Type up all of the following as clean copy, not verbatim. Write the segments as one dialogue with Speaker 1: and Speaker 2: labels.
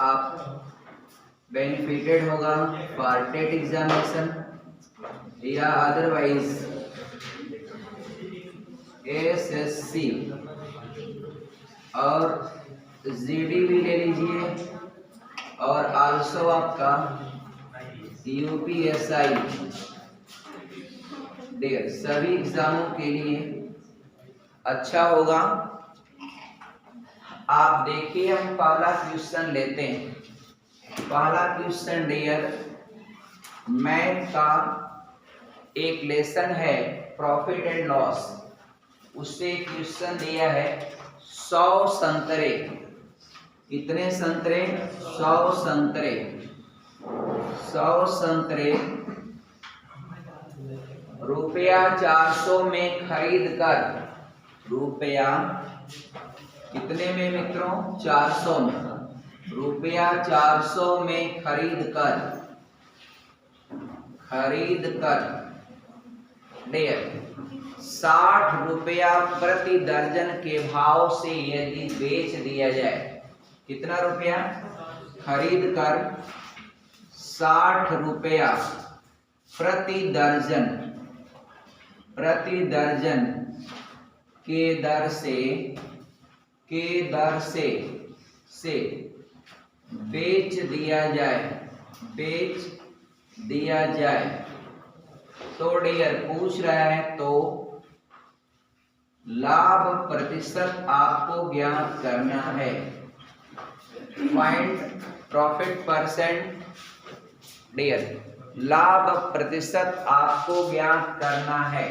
Speaker 1: आप बेनिफिटेड होगा for TET examination या अदरवाइज एसएससी और जीडी भी ले लीजिए और आल्सो आपका यूपीएसआई डेयर सभी एग्जामों के लिए अच्छा होगा। आप देखिए हम पहला क्वेश्चन लेते हैं। पहला क्वेश्चन डेयर मैथ का एक लेसन है प्रॉफिट एंड लॉस, उससे क्वेश्चन दिया है 100 संतरे, कितने संतरे? 100 संतरे, 100 संतरे रुपया 400 में खरीद कर, रुपया कितने में मित्रों? 400 में, रुपया 400 में खरीद कर डेयर 60 रुपया प्रति दर्जन के भाव से यदि बेच दिया जाए, कितना रुपया? खरीद कर 60 रुपया प्रति दर्जन के दर से बेच दिया जाए तो डियर पूछ रहा है तो लाभ प्रतिशत आपको ज्ञात करना है। फाइंड प्रॉफिट परसेंट डियर, लाभ प्रतिशत आपको ज्ञात करना है।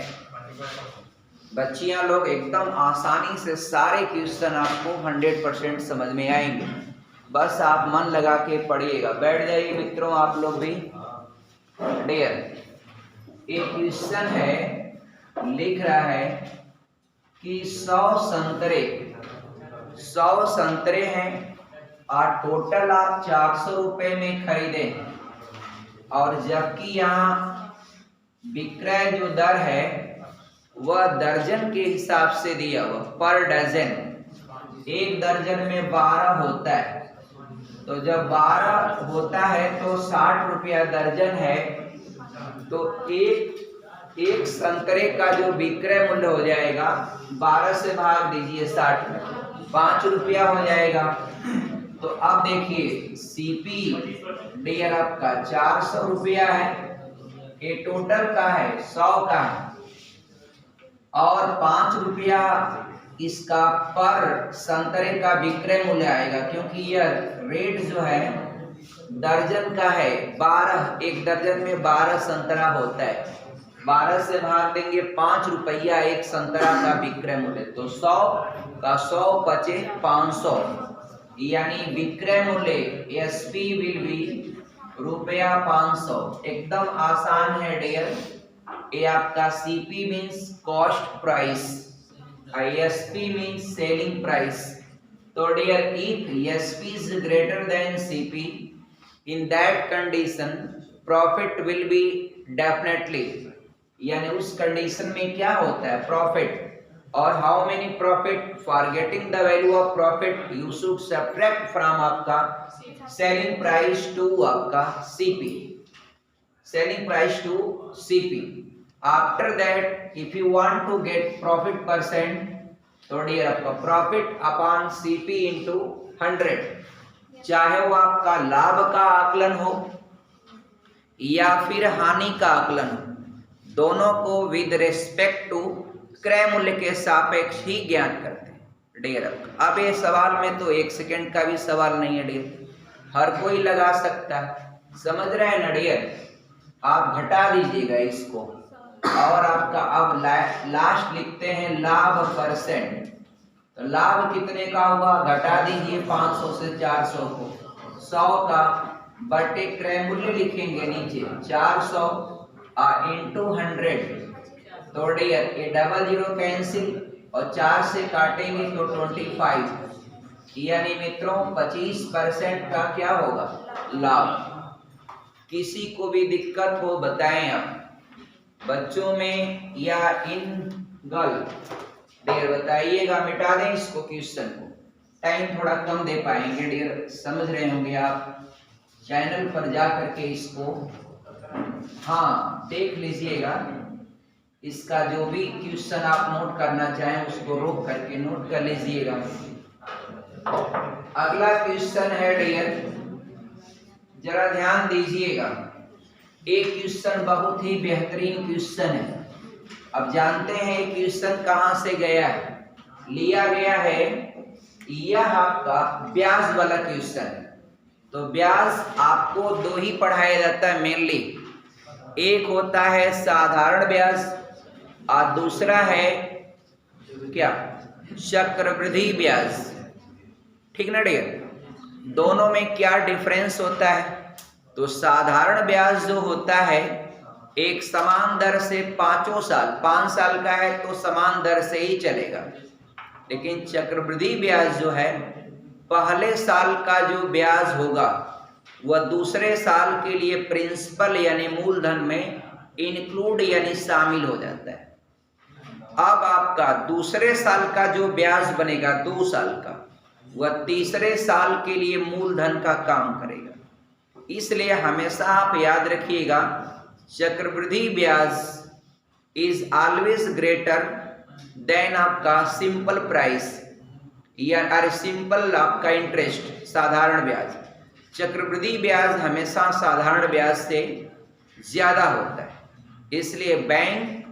Speaker 1: बच्चियां लोग एकदम आसानी से सारे क्वेश्चन आपको 100% समझ में आएंगे, बस आप मन लगा के पढ़िएगा। बैठ जाइए मित्रों आप लोग भी। डियर एक क्वेश्चन है, लिख रहा है कि 100 संतरे हैं और टोटल आप 400 रुपए में खरीदे, और जबकि यहाँ विक्रय जो दर है वह दर्जन के हिसाब से दिया हुआ, पर डजन। एक दर्जन में 12 होता है, तो जब 12 होता है तो 60 रुपया दर्जन है, तो एक संतरे का जो विक्रय मूल्य हो जाएगा 12 से भाग दीजिए 60 में, 5 रुपया हो जाएगा। तो अब देखिए सीपी डियर आपका 400 रुपया है, ये टोटल का है 100 का है, और 5 रुपया इसका पर संतरे का विक्रय मूल्य आएगा, क्योंकि यह रेट जो है दर्जन का है। 12, एक दर्जन में 12 संतरा होता है, 12 से भाग देंगे 5 रुपया एक संतरा का विक्रय मूल्य, तो 100 का 100 बचे 500, यानी विक्रय मूल्य एसपी विल बी रुपया 500। एकदम आसान है डियर। ये आपका CP means cost price, SP means selling price. तो dear if SP is greater than CP, in that condition profit will be definitely, यानी उस कंडीशन में क्या होता है प्रॉफिट। और how many profit? For getting the value of profit you should subtract from आपका selling price to आपका CP, selling price to CP. After that if you want to get profit percent, तो dear आपका profit upon CP into 100, चाहे वो आपका लाभ का आकलन हो या फिर हानि का आकलन हो, दोनों को विद रेस्पेक्ट टू क्रय मूल्य के सापेक्ष ही ज्ञात करते हैं डियर। अब ये सवाल में तो 1 सेकंड का भी सवाल नहीं है डियर, हर कोई लगा सकता है, समझ रहे हैं ना डियर। आप घटा दीजिएगा इसको, और आपका अब लास्ट लिखते हैं लाभ परसेंट। तो लाभ कितने का हुआ? घटा दीजिए 500 से 400 को, 100 का बटे क्रय मूल्य लिखेंगे नीचे 400 इंटू 100। तो डियर ये 00 कैंसिल और 4 से काटेंगे तो 25, यानी मित्रों 25% का क्या होगा? लाभ। किसी को भी दिक्कत हो बताएं आप, बच्चों में या इन गर्ल, देर बताइएगा, मिटा दें इसको क्वेश्चन को। टाइम थोड़ा कम दे पाएंगे डियर, समझ रहे होंगे आप। चैनल पर जा करके इसको हाँ देख लीजिएगा। इसका जो भी क्वेश्चन आप नोट करना चाहें उसको रोक करके नोट कर लीजिएगा। अगला क्वेश्चन है डियर, जरा ध्यान दीजिएगा। एक क्वेश्चन बहुत ही बेहतरीन क्वेश्चन है। अब जानते हैं क्वेश्चन कहाँ से गया है। लिया गया है, यह आपका ब्याज वाला क्वेश्चन है। तो ब्याज आपको दो ही पढ़ाया जाता है मेनली, एक होता है साधारण ब्याज और दूसरा है क्या, चक्रवृद्धि ब्याज। ठीक ना डियर, दोनों में क्या डिफरेंस होता है। तो साधारण ब्याज जो होता है एक समान दर से 5 साल, 5 साल का है तो समान दर से ही चलेगा। लेकिन चक्रवृद्धि ब्याज जो है पहले साल का जो ब्याज होगा वह दूसरे साल के लिए प्रिंसिपल यानी मूलधन में इंक्लूड यानी शामिल हो जाता है। अब आपका दूसरे साल का जो ब्याज बनेगा 2 साल का, वह तीसरे साल के लिए मूलधन का काम करेगा। इसलिए हमेशा आप याद रखिएगा, चक्रवृद्धि ब्याज इज ऑलवेज ग्रेटर देन आपका सिंपल प्राइस या सिंपल आपका इंटरेस्ट, साधारण ब्याज। चक्रवृद्धि ब्याज हमेशा साधारण ब्याज से ज्यादा होता है। इसलिए बैंक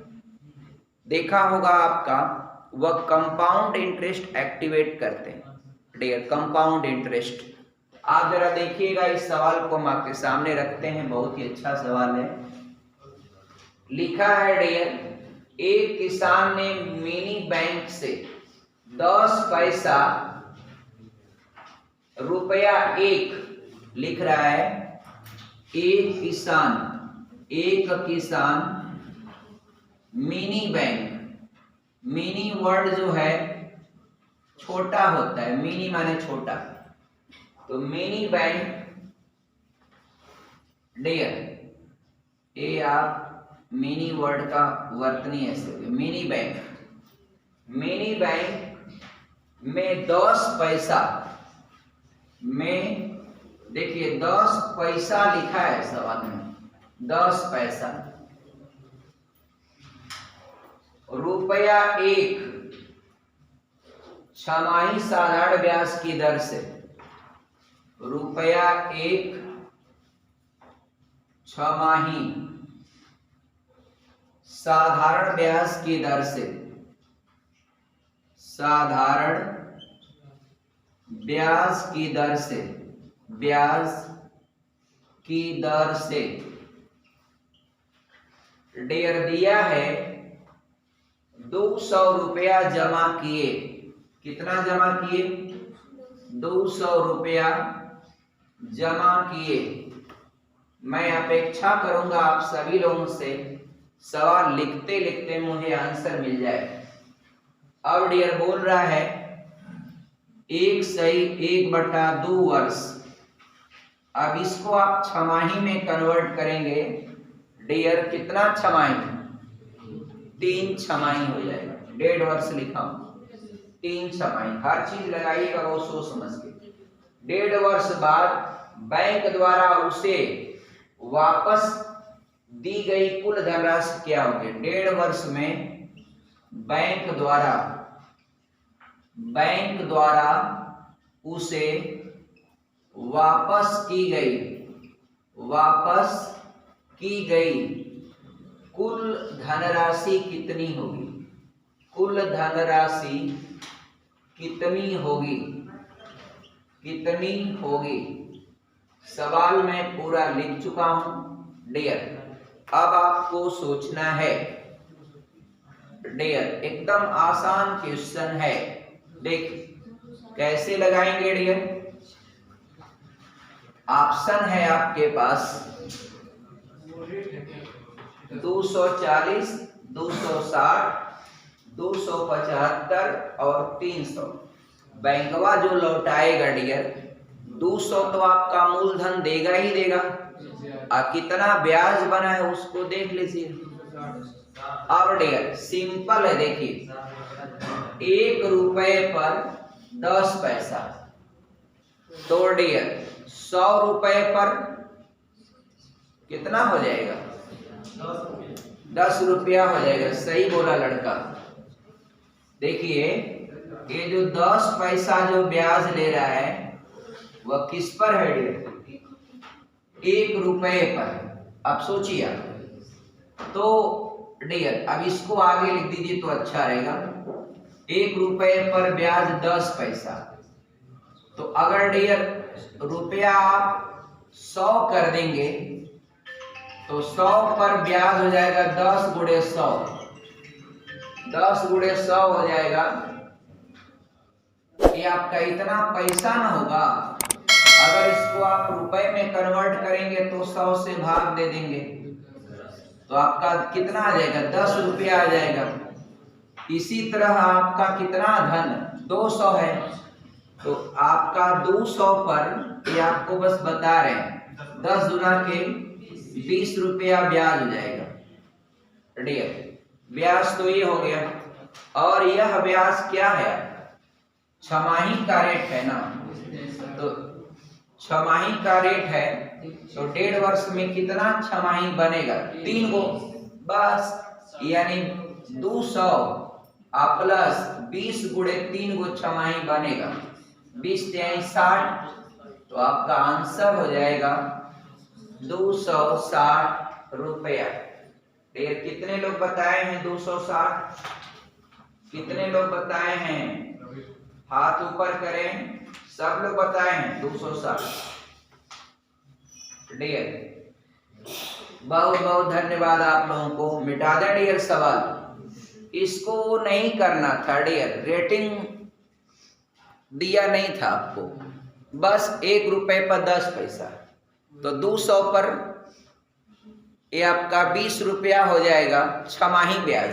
Speaker 1: देखा होगा आपका, वह कंपाउंड इंटरेस्ट एक्टिवेट करते हैं डियर, कंपाउंड इंटरेस्ट। आप जरा देखिएगा, इस सवाल को हम आपके सामने रखते हैं, बहुत ही अच्छा सवाल है। लिखा है डियर, एक किसान ने मिनी बैंक से 10 पैसा रुपया 1 लिख रहा है। एक किसान मिनी बैंक, मिनी वर्ड जो है छोटा होता है, मिनी माने छोटा, तो मिनी बैंक डियर, ये आप मिनी वर्ड का वर्तनी ऐसे, मिनी बैंक में 10 पैसा में, देखिए 10 पैसा लिखा है सवाल में, 10 पैसा रुपया 1 छमाही साधारण ब्याज की दर से, रुपया 1 छमाही साधारण ब्याज की दर से, साधारण ब्याज की दर से, ब्याज की दर से डियर दिया है 200 रुपया जमा किए। कितना जमा किए? 200 रुपया जमा किए। मैं अपेक्षा करूंगा आप सभी लोगों से सवाल लिखते लिखते मुझे आंसर मिल जाए। अब डियर बोल रहा है 1 सही 1/2 वर्ष। अब इसको आप छमाही में कन्वर्ट करेंगे डियर, कितना छमाही? 3 छमाही हो जाएगा। 1.5 वर्ष लिखा हूं, 3 छमाही। हर चीज लगाइएगा वो सोच समझ के। 1.5 वर्ष बाद बैंक द्वारा उसे वापस दी गई कुल धनराशि क्या होगी? 1.5 वर्ष में बैंक द्वारा उसे वापस की गई कुल धनराशि कितनी होगी? कुल धनराशि कितनी होगी? सवाल में पूरा लिख चुका हूं डियर। अब आपको सोचना है डियर, एकदम आसान क्वेश्चन है। देख कैसे लगाएंगे डियर। ऑप्शन है आपके पास 240, 260, 275 और 300। बैंकवा जो लौटाएगा डियर 200 तो आपका मूलधन देगा ही देगा, और कितना ब्याज बना है उसको देख लीजिए। अब डियर सिंपल है, देखिए 1 रुपए पर 10 पैसा। तो डियर 100 रुपए पर कितना हो जाएगा? 10 रुपया हो जाएगा। सही बोला लड़का। देखिए ये जो 10 पैसा जो ब्याज ले रहा है वह किस पर है डियर? 1 रुपए पर। अब सोचिए तो डियर, अब इसको आगे लिख दीजिए तो अच्छा रहेगा। 1 रुपए पर ब्याज 10 पैसा। तो अगर डियर रुपया आप 100 कर देंगे तो 100 पर ब्याज हो जाएगा 10 गुणे 100। 10 गुणे 100 हो जाएगा। ये आपका इतना पैसा ना होगा। अगर इसको आप रुपए में कन्वर्ट करेंगे तो 100 से भाग दे देंगे तो आपका कितना आ जाएगा? 10 रुपया आ जाएगा। इसी तरह आपका कितना धन 200 है तो आपका 200 पर, ये आपको बस बता रहे हैं, 10 गुना के 20 रुपया ब्याज हो जाएगा डियर। ब्याज तो ये हो गया। और यह ब्याज क्या है? छमाही का रेट है ना। तो छमाही का रेट है तो 1.5 वर्ष में कितना छमाही बनेगा? 3 गो बस। यानी 200 प्लस 20 गुणे 3 गो छमाही बनेगा। 20 × 60 तो आपका आंसर हो जाएगा 260 रुपया। फिर कितने लोग बताए हैं 260? कितने लोग बताए हैं? हाथ ऊपर करें। सब लोग बताए हैं 260 डियर। बहुत बहुत धन्यवाद आप लोगों को। मिटा दें डियर सवाल। इसको नहीं करना था डियर, रेटिंग दिया नहीं था आपको, बस 1 रुपए पर 10 पैसा। तो 200 पर ये आपका 20 रुपया हो जाएगा छमाही ब्याज।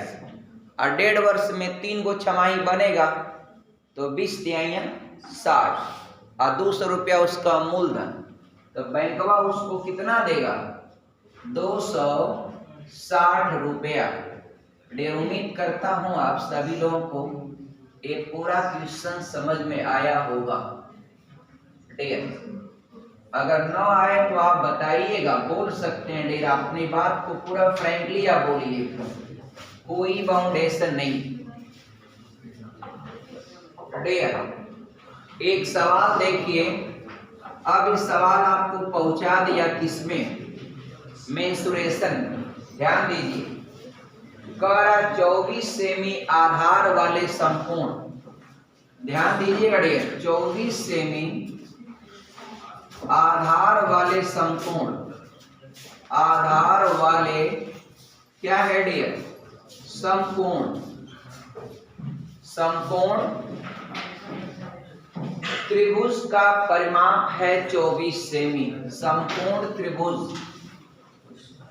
Speaker 1: और 1.5 वर्ष में 3 गो छमाही बनेगा तो 20 × 60 और 200 रुपया उसका मूलधन। तो बैंकवा उसको कितना देगा? 260 रुपया। डियर उम्मीद करता हूं आप सभी लोगों को एक पूरा क्वेश्चन समझ में आया होगा डियर। अगर न आए तो आप बताइएगा, बोल सकते हैं डियर। अपनी बात को पूरा फ्रैंकली आप बोलिए, कोई बाउंडेशन नहीं डियर। एक सवाल देखिए। अब इस सवाल आपको पहुंचा दिया किसमें? मेंसुरेशन। ध्यान दीजिए। कह रहा 24 सेमी आधार वाले संपूर्ण। ध्यान दीजिएगा डियर, 24 सेमी आधार वाले संपूर्ण। आधार वाले क्या है डियर? संपूर्ण। संपूर्ण त्रिभुज का परिमाप है 24 सेमी। संपूर्ण त्रिभुज,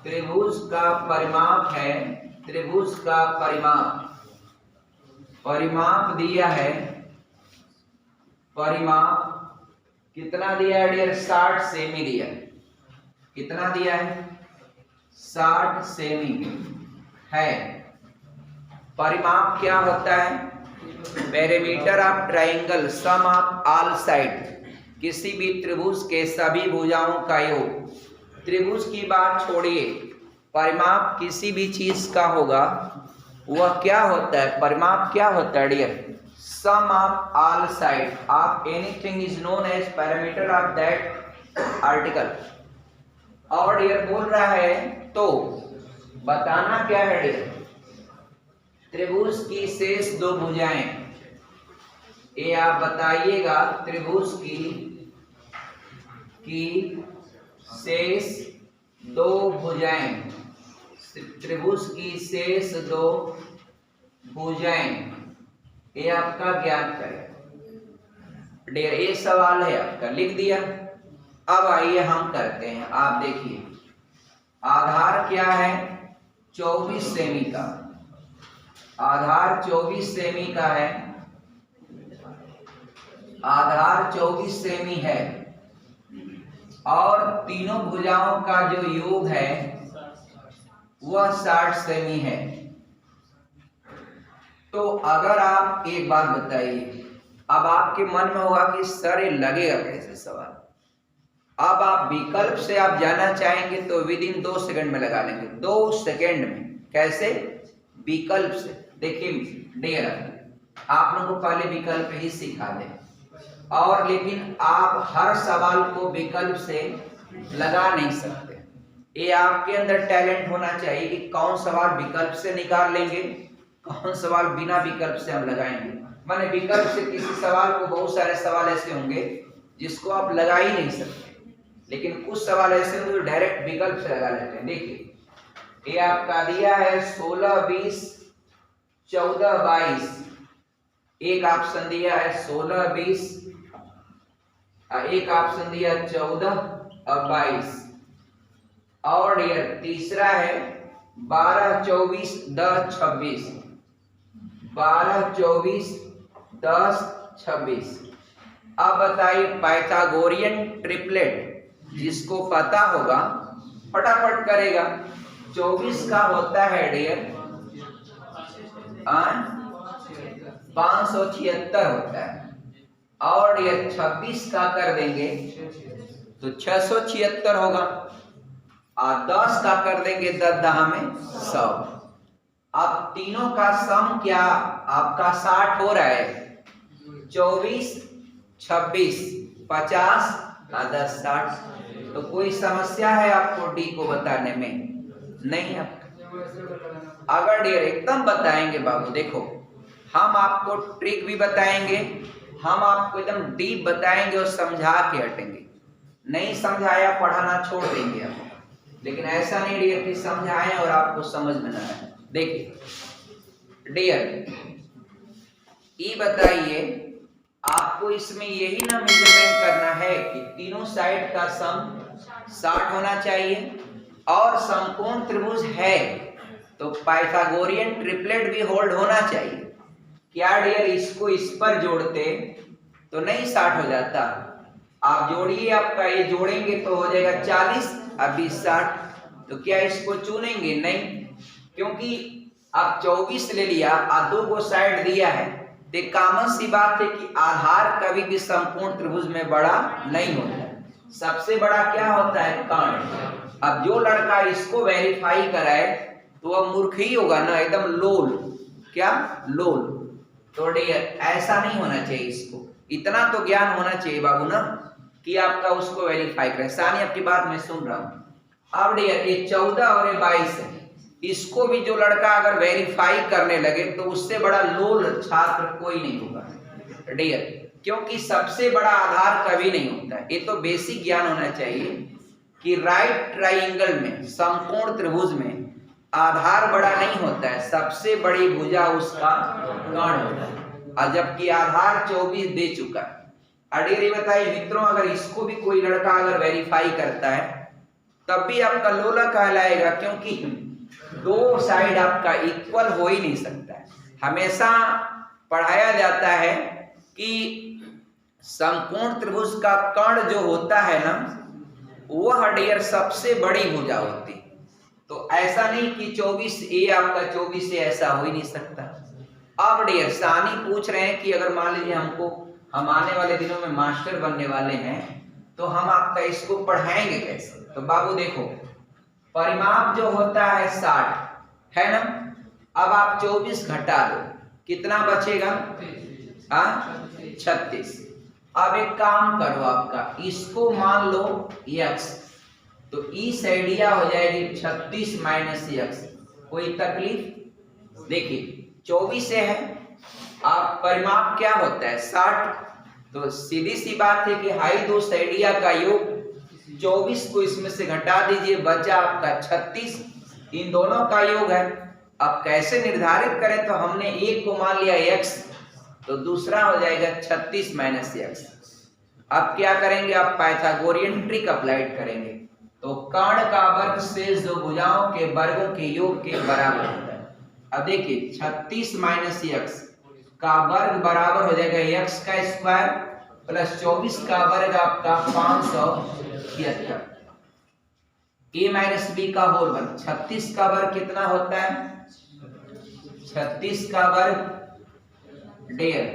Speaker 1: त्रिभुज का परिमाप है, त्रिभुज का परिमाप, परिमाप दिया है। परिमाप कितना दिया है डियर? 60 सेमी दिया। कितना दिया है? 60 सेमी है। परिमाप क्या होता है? Perimeter of triangle, sum of all side. किसी भी त्रिभुज के सभी भुजाओं का योग। त्रिभुज की बात छोड़िए, परिमाप किसी भी चीज का होगा वह क्या होता है? परिमाप क्या होता है dear? Sum of all side of anything is known as parameter of that article. और डियर बोल रहा है तो बताना क्या है डियर? त्रिभुज की शेष 2 भुजाएं। ये आप बताइएगा। त्रिभुज की शेष 2 भुजाएं। त्रिभुज की शेष 2 भुजाएं ये आपका ज्ञात करें डियर। ये सवाल है आपका, लिख दिया। अब आइए हम करते हैं। आप देखिए आधार क्या है? 24 सेमी का। आधार 24 सेमी का है। आधार 24 सेमी है और तीनों भुजाओं का जो योग है वह 60 सेमी है। तो अगर आप एक बात बताइए, अब आपके मन में होगा कि सर ये लगेगा कैसे सवाल। अब आप विकल्प से आप जाना चाहेंगे तो विद इन 2 सेकंड में लगा लेंगे, 2 सेकंड में। कैसे? विकल्प से। देखिए डियर, आप लोगों को पहले विकल्प ही सिखा दें, और लेकिन आप हर सवाल को विकल्प से लगा नहीं सकते। ये आपके अंदर टैलेंट होना चाहिए कि कौन सवाल विकल्प से निकाल लेंगे, कौन सवाल बिना विकल्प से हम लगाएंगे। माने विकल्प से किसी सवाल को, बहुत सारे सवाल ऐसे होंगे जिसको आप लगा ही नहीं सकते, लेकिन कुछ सवाल ऐसे होंगे जो डायरेक्ट विकल्प से लगा लेते हैं। देखिए ये आपका दिया है 16, 20, 14, 22। एक ऑप्शन दिया है 16, 20, एक ऑप्शन दिया 14 और 22, और ये तीसरा है 12, 24, 10, 26। 12, 24, 10, 26। अब बताइए पाइथागोरियन ट्रिपलेट, जिसको पता होगा फटाफट करेगा। 24 का होता है डियर 576 होता है, और ये 26 का कर देंगे तो 676 होगा, और 10 का कर देंगे 10 दहा में 100। अब तीनों का सम क्या आपका 60 हो रहा है। 24, 26, 50 और 10, 60। तो कोई समस्या है आपको डी को बताने में? नहीं है। अगर डियर एकदम बताएंगे बाबू, देखो हम आपको ट्रिक भी बताएंगे, हम आपको एकदम डीप बताएंगे और समझा के हटेंगे। नहीं समझाया पढ़ाना छोड़ देंगे आप, लेकिन ऐसा नहीं डियर कि समझाएं और आपको समझ में ना आए। देखिए डियर, ये बताइए आपको इसमें यही ना मेजरमेंट करना है कि तीनों साइड का सम 60 होना चाहिए, और समकोण त्रिभुज है तो पाइथागोरियन ट्रिपलेट भी होल्ड होना चाहिए। क्या डियर इसको इस पर जोड़ते तो नहीं 60 हो जाता? आप जोड़िए, आपका ये जोड़ेंगे तो हो जाएगा 40 और 20, 60। तो क्या इसको चुनेंगे? नहीं, क्योंकि आप 24 ले लिया और 2 को साइड दिया है, तो कॉमन सी बात है कि आधार कभी भी समकोण त्रिभुज में बड़ा नहीं होता है। सबसे बड़ा क्या होता है? कर्ण। अब जो लड़का इसको वेरीफाई कराए तो वह मूर्ख ही होगा ना, एकदम लोल। क्या? लोल। तो डियर ऐसा नहीं होना चाहिए, इसको इतना तो ज्ञान होना चाहिए बाबू ना कि आपका उसको वेरीफाई करें। सानी आपकी बात मैं सुन रहा हूं। अब डियर ये 14 और ये 22 है, इसको भी जो लड़का अगर वेरीफाई करने लगे तो उससे बड़ा लोल छात्र कोई नहीं होगा डियर, क्योंकि सबसे बड़ा आधार कभी नहीं होता है। ये तो बेसिक ज्ञान होना चाहिए कि राइट ट्राइंगल में, समकोण त्रिभुज में आधार बड़ा नहीं होता है, सबसे बड़ी भुजा उसका कर्ण होता है, और जबकि आधार 24 दे चुका है। अडियर बताइए मित्रों, अगर इसको भी कोई लड़का अगर वेरीफाई करता है तब भी आपका लोला कहलाएगा, क्योंकि 2 साइड आपका इक्वल हो ही नहीं सकता है। हमेशा पढ़ाया जाता है कि समकोण त्रिभुज का कर्ण जो होता है ना, वह डियर सबसे बड़ी भुजा होती है। तो ऐसा नहीं कि 24 ये आपका 24 से ऐसा हो ही नहीं सकता। अब डियर सानी पूछ रहे हैं कि अगर मान लीजिए हम आने वाले दिनों में मास्टर बनने वाले हैं तो हम आपका इसको पढ़ाएंगे कैसे? तो बाबू देखो, परिमाप जो होता है 60 है ना, अब आप 24 घटा दो, कितना बचेगा? 36। अब एक काम करो, आपका इसको मान लो x, तो इस आइडिया हो जाएगी 36 माइनस x। कोई तकलीफ? देखिए 24 से है, आप परिमाप क्या होता है 60, तो सीधी सी बात है कि हाई दो साइडिया का योग 24 को इसमें से घटा दीजिए, बचा आपका 36, इन दोनों का योग है। अब कैसे निर्धारित करें? तो हमने एक को मान लिया x, तो दूसरा हो जाएगा 36 माइनस x। अब क्या करेंगे? आप पाइथागोरियन ट्रिक अप्लाइड करेंगे, तो कर्ण का वर्ग शेष दो भुजाओं के वर्गों के योग के बराबर होता है। अब देखिए 36 माइनस x का वर्ग बराबर हो जाएगा x का स्क्वायर प्लस 24 का वर्ग आपका 576, a माइनस बी का होल वर्ग। 36 का वर्ग कितना होता है? 36 का वर्ग डेढ़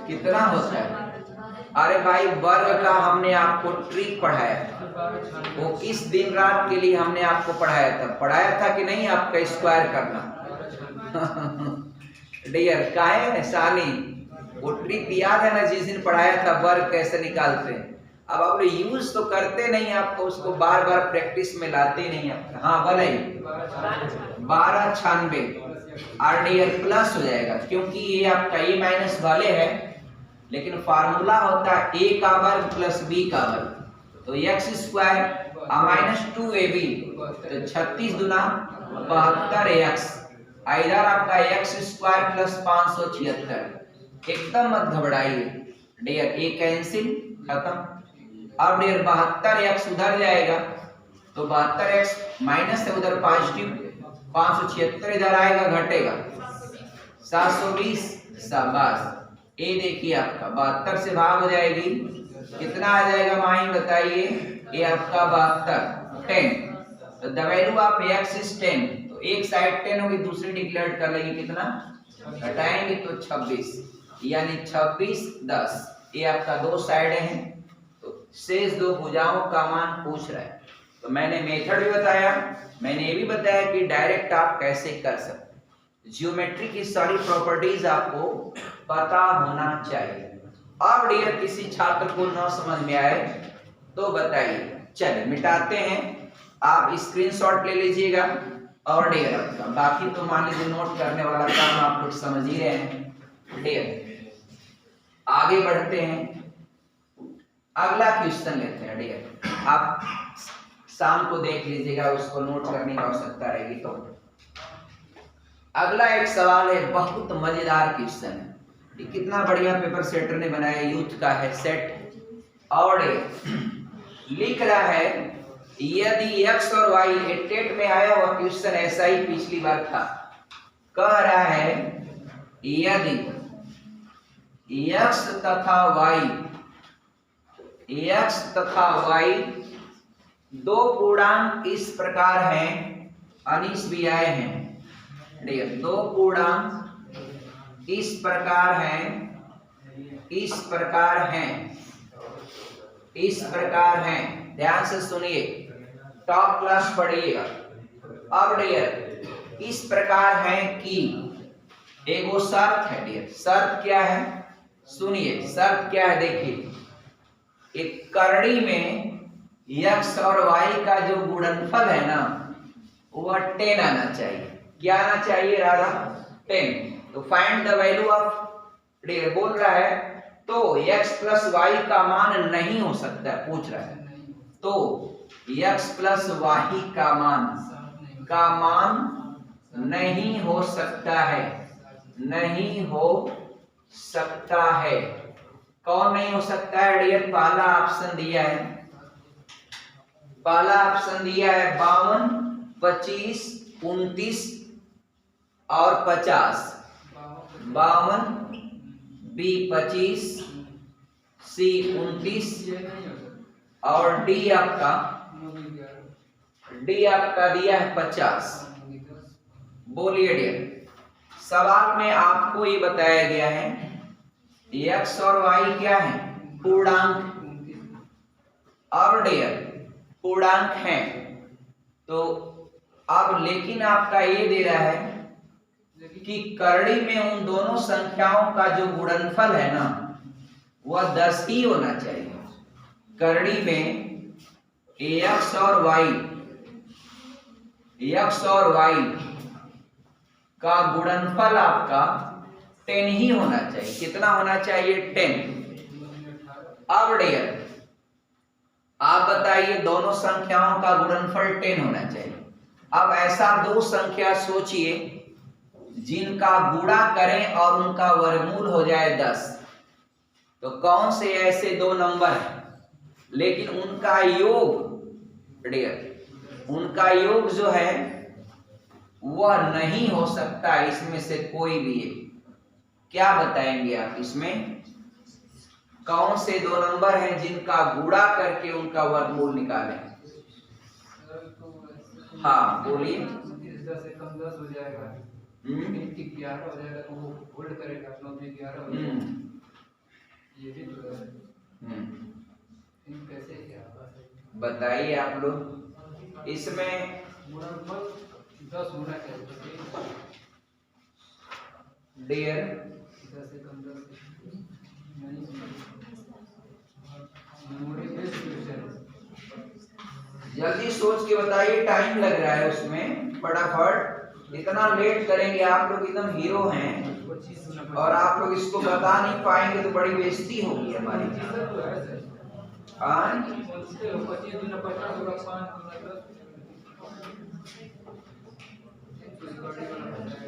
Speaker 1: कितना होता है? अरे भाई वर्ग का हमने आपको ट्रिक पढ़ाया था, वो किस दिन रात के लिए हमने आपको पढ़ाया था कि नहीं? आपका स्क्वायर करना डियर काहे साली, वो ट्रिक याद है ना जिस दिन पढ़ाया था वर्ग कैसे निकालते हैं? अब आप लोग यूज तो करते नहीं, आपको उसको बार बार प्रैक्टिस में लाते नहीं आप। हाँ बोले 1296 आर डियर प्लस हो जाएगा, क्योंकि ये आपका ए माइनस वाले है, लेकिन फार्मूला होता है ए का वर्ग प्लस बी का वर्ग, तो एक्स स्क्वायर माइनस 2ab, तो 36 दुना 72 एक्स, इधर आपका एक्स स्क्वायर प्लस 576। एकदम मत घबराइए डियर, ए कैंसिल खत्म। अब डियर 72 एक्स उधर जाएगा, तो 72 एक्स माइनस है उधर पॉजिटिव, 576 इधर आएगा घटेगा 720। शाबाश, ए देखिए आपका 72 से भाग हो जाएगी, कितना आ जाएगा माही बताइए? ये आपका 72 10, तो the value of x is 10, तो एक साइड 10 होगी, दूसरी डिक्लेयर कर लेंगे कितना घटाएंगे तो 26, यानी 26 10। ये आपका दो साइडें हैं, तो शेष दो भुजाओं का मान पूछ रहा है। तो मैंने मेथड भी बताया, मैंने ये भी बताया कि डायरेक्ट आप कैसे कर सकते, ज्योमेट्री की सारी प्रॉपर्टीज आपको पता होना चाहिए। अब डियर किसी छात्र को न समझ में आए तो बताइए, चलिए मिटाते हैं, आप स्क्रीनशॉट ले लीजिएगा। और डियर आपका बाकी तो मान लीजिए नोट करने वाला काम आप लोग समझ ही रहे हैं। डियर आगे बढ़ते हैं, अगला क्वेश्चन लेते हैं। डियर आप शाम को देख लीजिएगा, उसको नोट करने की आवश्यकता रहेगी। तो अगला एक सवाल है, बहुत मजेदार क्वेश्चन है, कितना बढ़िया पेपर सेटर ने बनाया, यूथ का है सेट। और लिख रहा है यदि x और y, टेट में आया हुआ क्वेश्चन ऐसा ही पिछली बार था, कह रहा है यदि x तथा y दो पूर्णांक इस प्रकार हैं, अनीश भी आए हैं, दो पूर्णांक इस प्रकार हैं, ध्यान से सुनिए, टॉप क्लास पढ़िएगा। अब डियर इस प्रकार है कि एगो शर्त है। डियर शर्त क्या है? सुनिए शर्त क्या है, देखिए एक करड़ी में x और y का जो गुणनफल है ना, वह 10 आना चाहिए। क्या आना चाहिए राधा? 10। तो फाइंड द वैल्यू ऑफ, बोल रहा है तो x प्लस वाई का मान नहीं हो सकता है, पूछ रहा है तो x प्लस वाई का मान नहीं हो सकता है, नहीं हो सकता है। कौन नहीं हो सकता है डियर? पहला ऑप्शन दिया है, 52, 25, 29 और 50। 52, बी 25, सी 29 और डी आपका दिया है 50। बोलिए डियर, सवाल में आपको ये बताया गया है x और y क्या है? पूर्णांक। और डियर पूर्णांक है, तो अब लेकिन आपका ये दे रहा है कि करड़ी में उन दोनों संख्याओं का जो गुणनफल है ना, वह 10 ही होना चाहिए। करड़ी में x और y का गुणनफल आपका 10 ही होना चाहिए। कितना होना चाहिए? 10। अब डियर आप बताइए, दोनों संख्याओं का गुणनफल 10 होना चाहिए। अब ऐसा दो संख्या सोचिए जिनका गुणा करें और उनका वर्गमूल हो जाए 10, तो कौन से ऐसे दो नंबर हैं लेकिन उनका योग डियर, उनका योग जो है वह नहीं हो सकता इसमें से कोई भी है। क्या बताएंगे आप? इसमें कौन से दो नंबर हैं जिनका गुणा करके उनका वर्गमूल निकालें? हाँ बोलिए।
Speaker 2: 10 से कम 10 हो जाएगा, 11 हो जाएगा, तो वो होल्ड करेगा, 9 में 11 हो जाएगा। ये भी तो है। कैसे क्या
Speaker 1: बताइए आप लोग इसमें।
Speaker 2: गुणनफल 10 गुना क्या
Speaker 1: डियर
Speaker 2: 10 से कम 10 मेमोरी बेस्ड क्वेश्चन।
Speaker 1: जल्दी सोच के बताइए, टाइम लग रहा है उसमें, फटाफट। इतना लेट करेंगे आप लोग, एकदम हीरो हैं,
Speaker 2: 25 गुना
Speaker 1: और आप लोग इसको बता नहीं पाएंगे तो बड़ी बेइज्जती होगी हमारी।
Speaker 2: 25 तो है सर।
Speaker 1: हाँ
Speaker 2: 25 गुना 50 होगा 5 गुना 10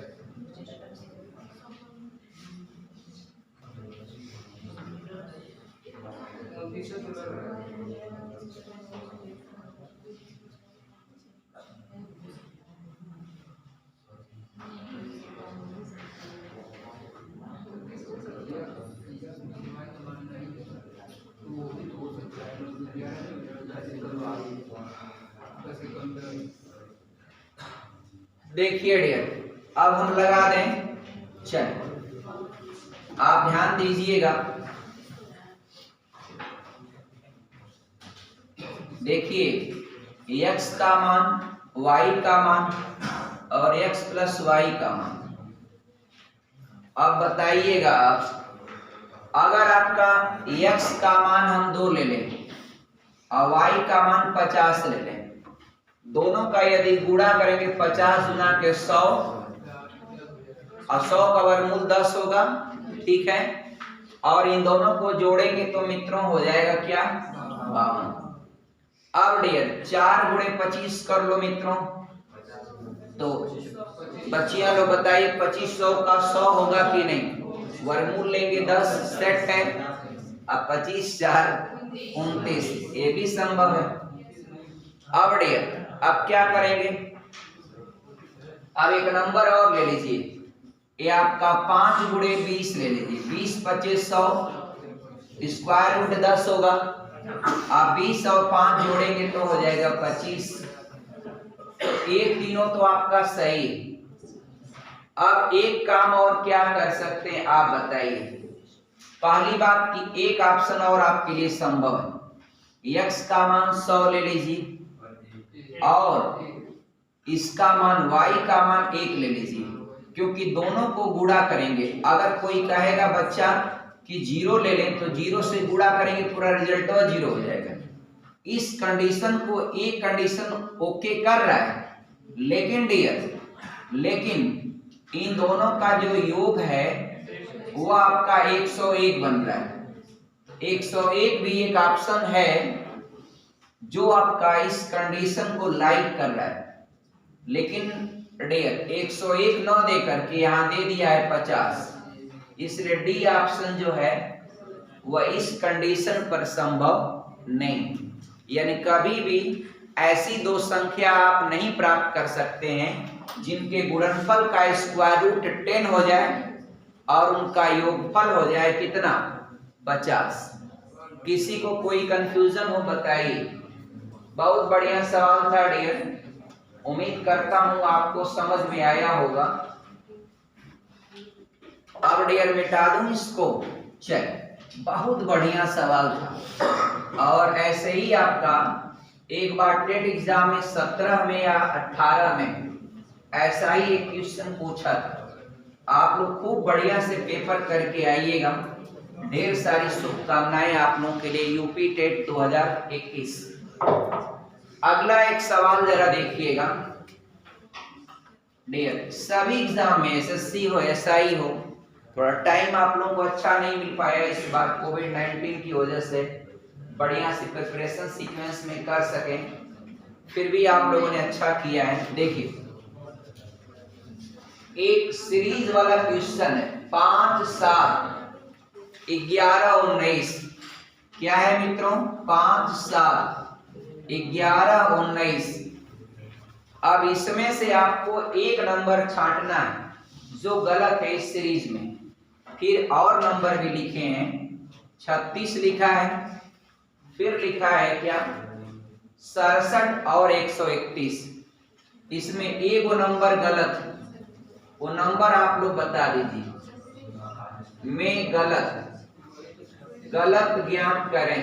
Speaker 1: देखिए डियर, अब हम लगा दें। चलिए आप ध्यान दीजिएगा। देखिए x का मान, y का मान और x प्लस वाई का मान। अब बताइएगा आप, अगर आपका x का मान हम 2 ले लें और y का मान 50 ले लें, दोनों का यदि गुणा करेंगे 50 गुना के 100 और 100 का वर्गमूल 10 होगा, ठीक है। और इन दोनों को जोड़ेंगे तो मित्रों हो जाएगा क्या, 52। अब डियर 4 गुणे 25 कर लो मित्रों, तो बच्चियां लोग बताइए 2500 का 100 होगा कि नहीं। वर्गमूल लेंगे 10, सेट है। अब 25 4 29, ये भी संभव है। अब डियर अब क्या करेंगे, अब एक नंबर और ले लीजिए, ये आपका 5 गुणे 20 ले लीजिए। 20 25 100, स्क्वायर रूट 10 होगा। आप 20 और 5 जोड़ेंगे तो हो जाएगा 25। ये तीनों तो आपका सही है। अब एक काम और क्या कर सकते हैं आप बताइए। पहली बात कि एक ऑप्शन और आपके लिए संभव है, x का मान 100 ले लीजिए और इसका मान y का मान 1 ले लीजिए, क्योंकि दोनों को गुणा करेंगे। अगर कोई कहेगा बच्चा कि 0 ले लें, तो 0 से गुणा करेंगे पूरा रिजल्ट 0 हो जाएगा। इस कंडीशन को एक कंडीशन ओके कर रहा है, लेकिन डियर इन दोनों का जो योग है वो आपका 101 बन रहा है। 101 भी एक ऑप्शन है जो आपका इस कंडीशन को लाइक कर रहा है, लेकिन डियर 101 न दे करके यहाँ दे दिया है 50, इसलिए डी ऑप्शन जो है वह इस कंडीशन पर संभव नहीं। यानी कभी भी ऐसी दो संख्या आप नहीं प्राप्त कर सकते हैं जिनके गुणनफल का स्क्वायर रूट 10 हो जाए और उनका योगफल हो जाए कितना, 50। किसी को कोई कंफ्यूजन हो बताइए। बहुत बढ़िया सवाल था डियर, उम्मीद करता हूं आपको समझ में आया होगा। अब डियर मिटा दूं इसको। चल, बहुत बढ़िया सवाल था, और ऐसे ही आपका एक बार टेट एग्जाम में 17 में या 18 में ऐसा ही एक क्वेश्चन पूछा था। आप लोग खूब बढ़िया से पेपर करके आइएगा। ढेर सारी शुभकामनाएं आप लोगों के लिए यूपी टेट 2021। अगला एक सवाल जरा देखिएगा डियर, सभी एग्जाम में एसएससी हो एसआई हो, थोड़ा टाइम आप लोगों को अच्छा नहीं मिल पाया इस बार कोविड-19 की वजह से, बढ़िया से प्रिपरेशन सीक्वेंस में कर सके, फिर भी आप लोगों ने अच्छा किया है। देखिए एक सीरीज वाला क्वेश्चन है, 5 7 11 19। क्या है मित्रों, 5 7 11 19। अब इसमें से आपको एक नंबर छांटना है जो गलत है इस सीरीज में। फिर और नंबर भी लिखे हैं, 36 लिखा है, फिर लिखा है क्या 67 और 131। इसमें एक नंबर गलत है, वो नंबर आप लोग बता दीजिए। में गलत गलत ज्ञात करें,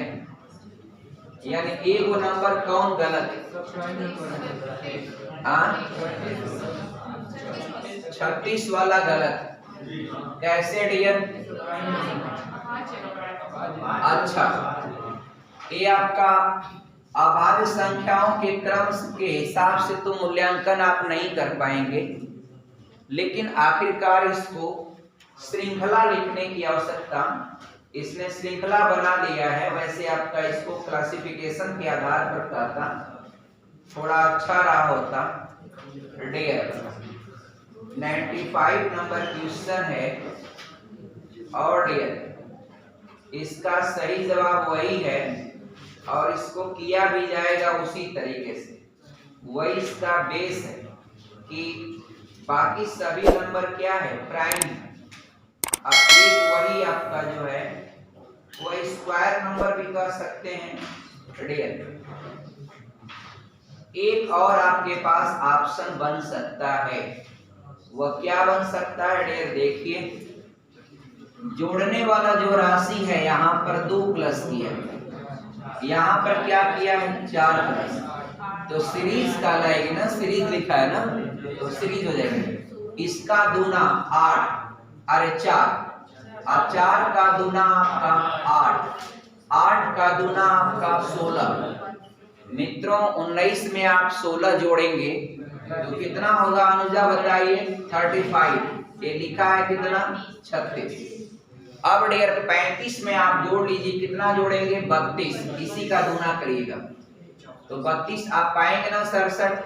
Speaker 1: यानी एक नंबर कौन गलत है?
Speaker 2: सब प्राइम नंबर है।
Speaker 1: 36 वाला गलत। कैसे डियर? अच्छा, ये आपका अभाज्य संख्याओं के क्रम के हिसाब से तो मूल्यांकन आप नहीं कर पाएंगे, लेकिन आखिरकार इसको श्रृंखला लिखने की आवश्यकता, इसने श्रृंखला बना दिया है। वैसे आपका इसको क्लासिफिकेशन के आधार पर कहता थोड़ा अच्छा रहा होता। डियर 95 नंबर क्वेश्चन है, और डियर इसका सही जवाब वही है, और इसको किया भी जाएगा उसी तरीके से। वही इसका बेस है कि बाकी सभी नंबर क्या है? प्राइम है। अब एक वही आपका जो है वो स्क्वायर नंबर भी कह सकते हैं। डियर एक और आपके पास ऑप्शन बन सकता है, वह क्या बन सकता है? डियर देखिए, जोड़ने वाला जो राशि है यहाँ पर 2 प्लस किया, यहाँ पर क्या किया है? 4 प्लस। तो सीरीज का लाएगी ना, सीरीज लिखा है ना, तो सीरीज हो जाएगी। इसका दूना 8, अरे 4, और 4 का दूना आपका 8, 8 का दूना आपका 16। मित्रों 19 में आप 16 जोड़ेंगे तो कितना होगा अनुजा बताइए? 35। ये लिखा है कितना? 36। अब डियर 35 में आप जोड़ लीजिए, कितना जोड़ेंगे? 32। इसी का दूना करिएगा तो 32 आप पाएंगे ना 67,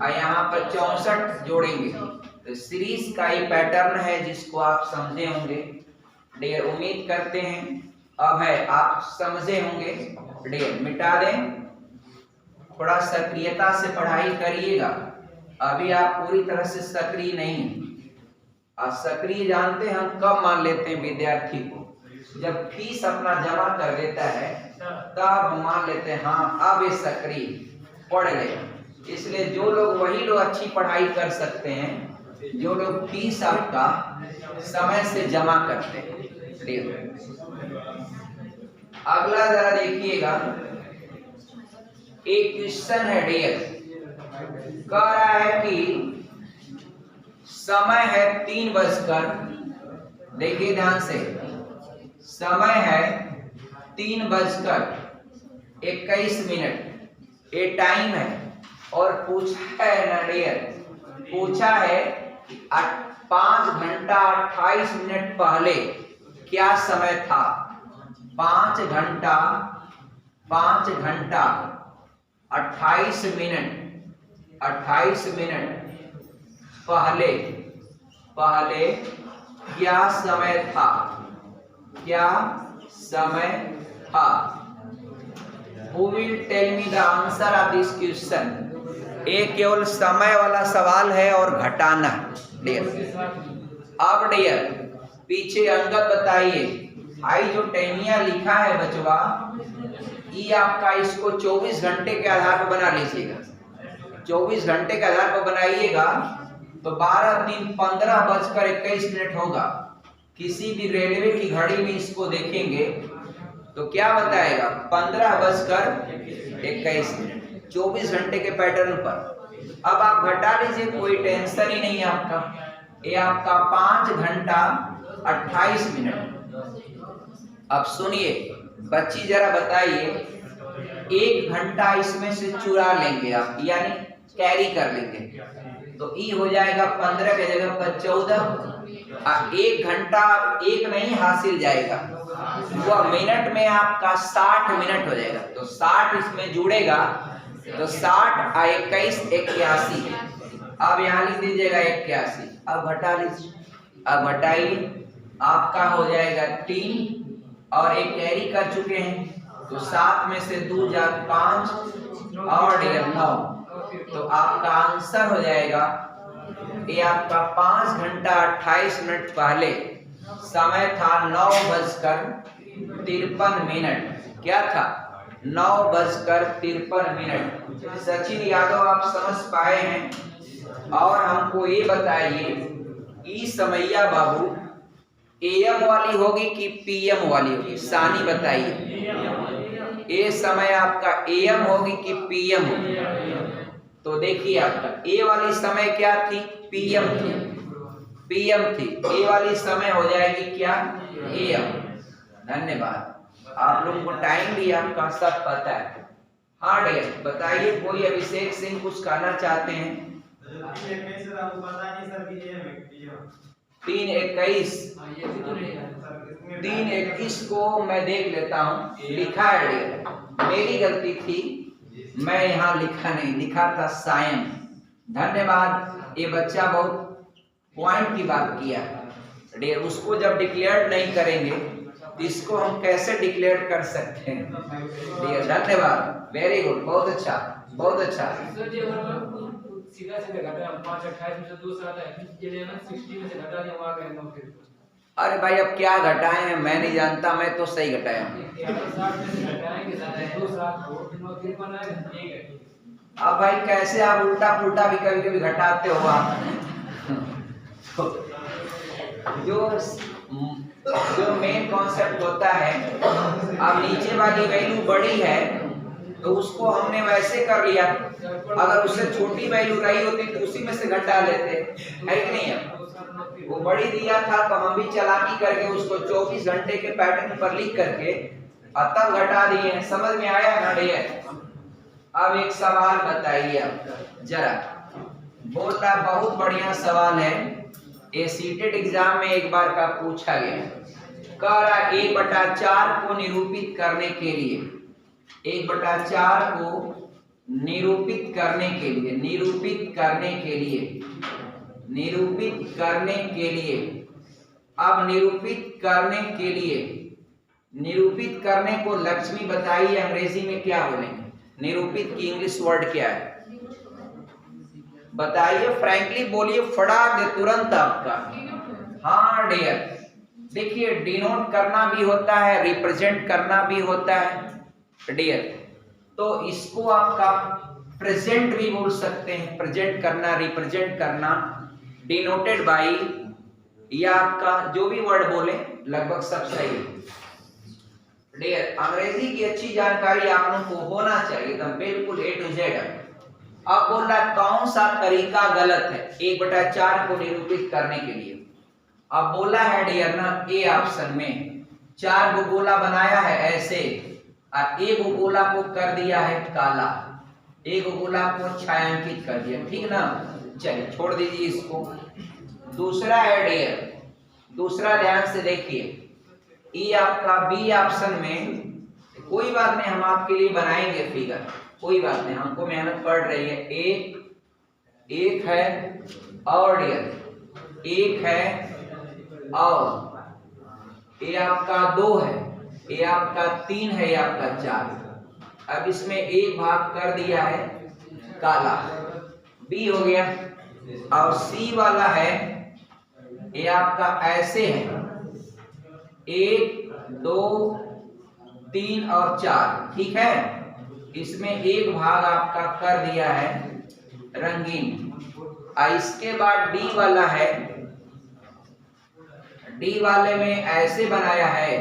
Speaker 1: और यहाँ पर 64 जोड़ेंगे। तो सीरीज का ये पैटर्न है जिसको आप समझे होंगे। डियर उम्मीद करते हैं अब है आप समझे होंगे। डियर मिटा दें, थोड़ा सक्रियता से पढ़ाई करिएगा। अभी आप पूरी तरह से सक्रिय नहीं। और सक्रिय जानते हैं हम कब मान लेते हैं विद्यार्थी को? जब फीस अपना जमा कर देता है तब मान लेते हैं हाँ अब ये सक्रिय पढ़ लेगा। इसलिए जो लोग वही लोग अच्छी पढ़ाई कर सकते हैं जो लोग फीस आपका समय से जमा करते हैं। अगला जरा देखिएगा, एक क्वेश्चन है डियर, कह रहा है कि समय है 3 बजकर, देखिए ध्यान से, समय है 3 बजकर 21 मिनट, ये टाइम है। और पूछा है ना डियर, पूछा है 5 घंटा 28 मिनट पहले क्या समय था? 5 घंटा 28 मिनट पहले क्या समय था? क्या समय था? Who will tell me the answer of this question? ये केवल समय वाला सवाल है और घटाना डियर। अब डियर पीछे अंक बताइए। आई जो टाइमिया लिखा है बचवा, ये आपका इसको 24 घंटे के आधार पर बना लीजिएगा। 24 घंटे के आधार पर बनाइएगा तो 12 दिन 15 बजकर 21 मिनट होगा। किसी भी रेलवे की घड़ी में इसको देखेंगे तो क्या बताएगा? 15 बजकर 21 मिनट, 24 घंटे के पैटर्न पर। अब आप घटा लीजिए, कोई टेंशन ही नहीं है आपका। ये आपका 5 घंटा 28 मिनट। अब सुनिए बच्ची जरा बताइए, 1 घंटा इसमें से चुरा लेंगे आप, यानी कैरी कर लेंगे तो ई हो जाएगा 15 के जगह पर 14। 1 घंटा 1 नहीं हासिल जाएगा, वह मिनट में आपका 60 मिनट हो जाएगा। तो 60 इसमें जुड़ेगा तो 60 और 21 81। अब यहाँ लिख दीजिएगा 81। अब घटा लीजिए, अब घटाइए, आपका हो जाएगा 3 और 1 कैरी कर चुके हैं तो 7 में से 2 जात 5 और 9। तो आपका आंसर हो जाएगा, ये आपका 5 घंटा 28 मिनट पहले समय था 9 बजकर 53 मिनट। क्या था? 9 बजकर 53 मिनट। सचिन यादव आप समझ पाए हैं। और हमको ये बताइए, ई समैया बाबू एएम वाली होगी कि पीएम वाली होगी? सानी बताइए, ये समय आपका एएम होगी कि पीएम होगी? तो देखिए आपका ए वाली समय क्या थी? पीएम थी, पीएम थी। ए वाली समय हो जाएगी क्या? एएम। धन्यवाद, आप लोगों को टाइम भी आपका सब पता है। हाँ डियर, बताइए, कोई अभिषेक सिंह कुछ कहना चाहते हैं? 3:21 3:21 को मैं देख लेता हूँ, लिखा है डियर, मेरी गलती थी, मैं यहाँ लिखा नहीं, लिखा था सायं। धन्यवाद, ये बच्चा बहुत पॉइंट की बात किया डियर। उसको जब डिक्लेयर नहीं करेंगे तो इसको हम कैसे डिक्लेयर कर सकते हैं डियर? धन्यवाद, वेरी गुड, बहुत अच्छा, बहुत अच्छा।
Speaker 2: सीधा सीधा घटा 528 में से 2 साल है, ये लेना 60 में से घटा दिया, वहां गए ना फिर।
Speaker 1: अरे भाई, अब क्या घटाए हैं मैं नहीं जानता, मैं तो सही घटाया हूँ।
Speaker 2: 60 में से घटाएंगे, 2 साल को फिर बनाएंगे, ठीक है।
Speaker 1: अब भाई कैसे आप उल्टा पुल्टा भी कभी कभी घटाते हो आप। जो मेन कॉन्सेप्ट होता है, अब नीचे वाली वैल्यू बड़ी है तो उसको हमने वैसे कर लिया, अगर उससे छोटी वैल्यू रही होती तो उसी में से घटा लेते, है कि नहीं? है वो बड़ी दिया था तो हम भी चालाकी करके उसको 24 घंटे के पैटर्न पर लिख करके तब घटा दिए। समझ में आया ना डियर? अब एक सवाल बताइए आपका जरा, बोलता बहुत बढ़िया सवाल है, ये सीटेट एग्जाम में एक बार का पूछा गया। कह रहा 1/4 को निरूपित करने के लिए, 1/4 को निरूपित करने के लिए, निरूपित करने के लिए, निरूपित करने के लिए, अब निरूपित करने के लिए, निरूपित करने को लक्ष्मी बताइए अंग्रेजी में क्या बोलेंगे? निरूपित की इंग्लिश वर्ड क्या है बताइए? फ्रैंकली बोलिए, फटाक दे तुरंत आपका। हाँ डियर, देखिए डिनोट करना भी होता है, रिप्रेजेंट करना भी होता है डियर, तो इसको आपका प्रेजेंट भी बोल सकते हैं। प्रेजेंट करना, रिप्रेजेंट करना, डिनोटेड बाई, या आपका जो भी वर्ड बोले लगभग सब सही है डियर। अंग्रेजी की अच्छी जानकारी आप लोगों को होना चाहिए एकदम बिल्कुल A to Z। अब बोल रहा है कौन सा तरीका गलत है 1/4 को निरूपित करने के लिए? अब बोला है डियर ना, ए ऑप्शन में 4 गो गोला बनाया है ऐसे, और एक गोला को कर दिया है काला, एक गोला को छायांकित कर दिया, ठीक ना? चलिए छोड़ दीजिए इसको। दूसरा है डियर, दूसरा ध्यान से देखिए, ये आपका बी ऑप्शन में, कोई बात नहीं हम आपके लिए बनाएंगे फिगर, कोई बात नहीं, हमको मेहनत पड़ रही है। एक है और डियर, एक है और ये आपका 2 है, ये आपका 3 है, ये आपका 4। अब इसमें एक भाग कर दिया है काला, बी हो गया। और सी वाला है, ये आपका ऐसे है 1 2 3 और 4, ठीक है? इसमें एक भाग आपका कर दिया है रंगीन। इसके बाद डी वाला है, डी वाले में ऐसे बनाया है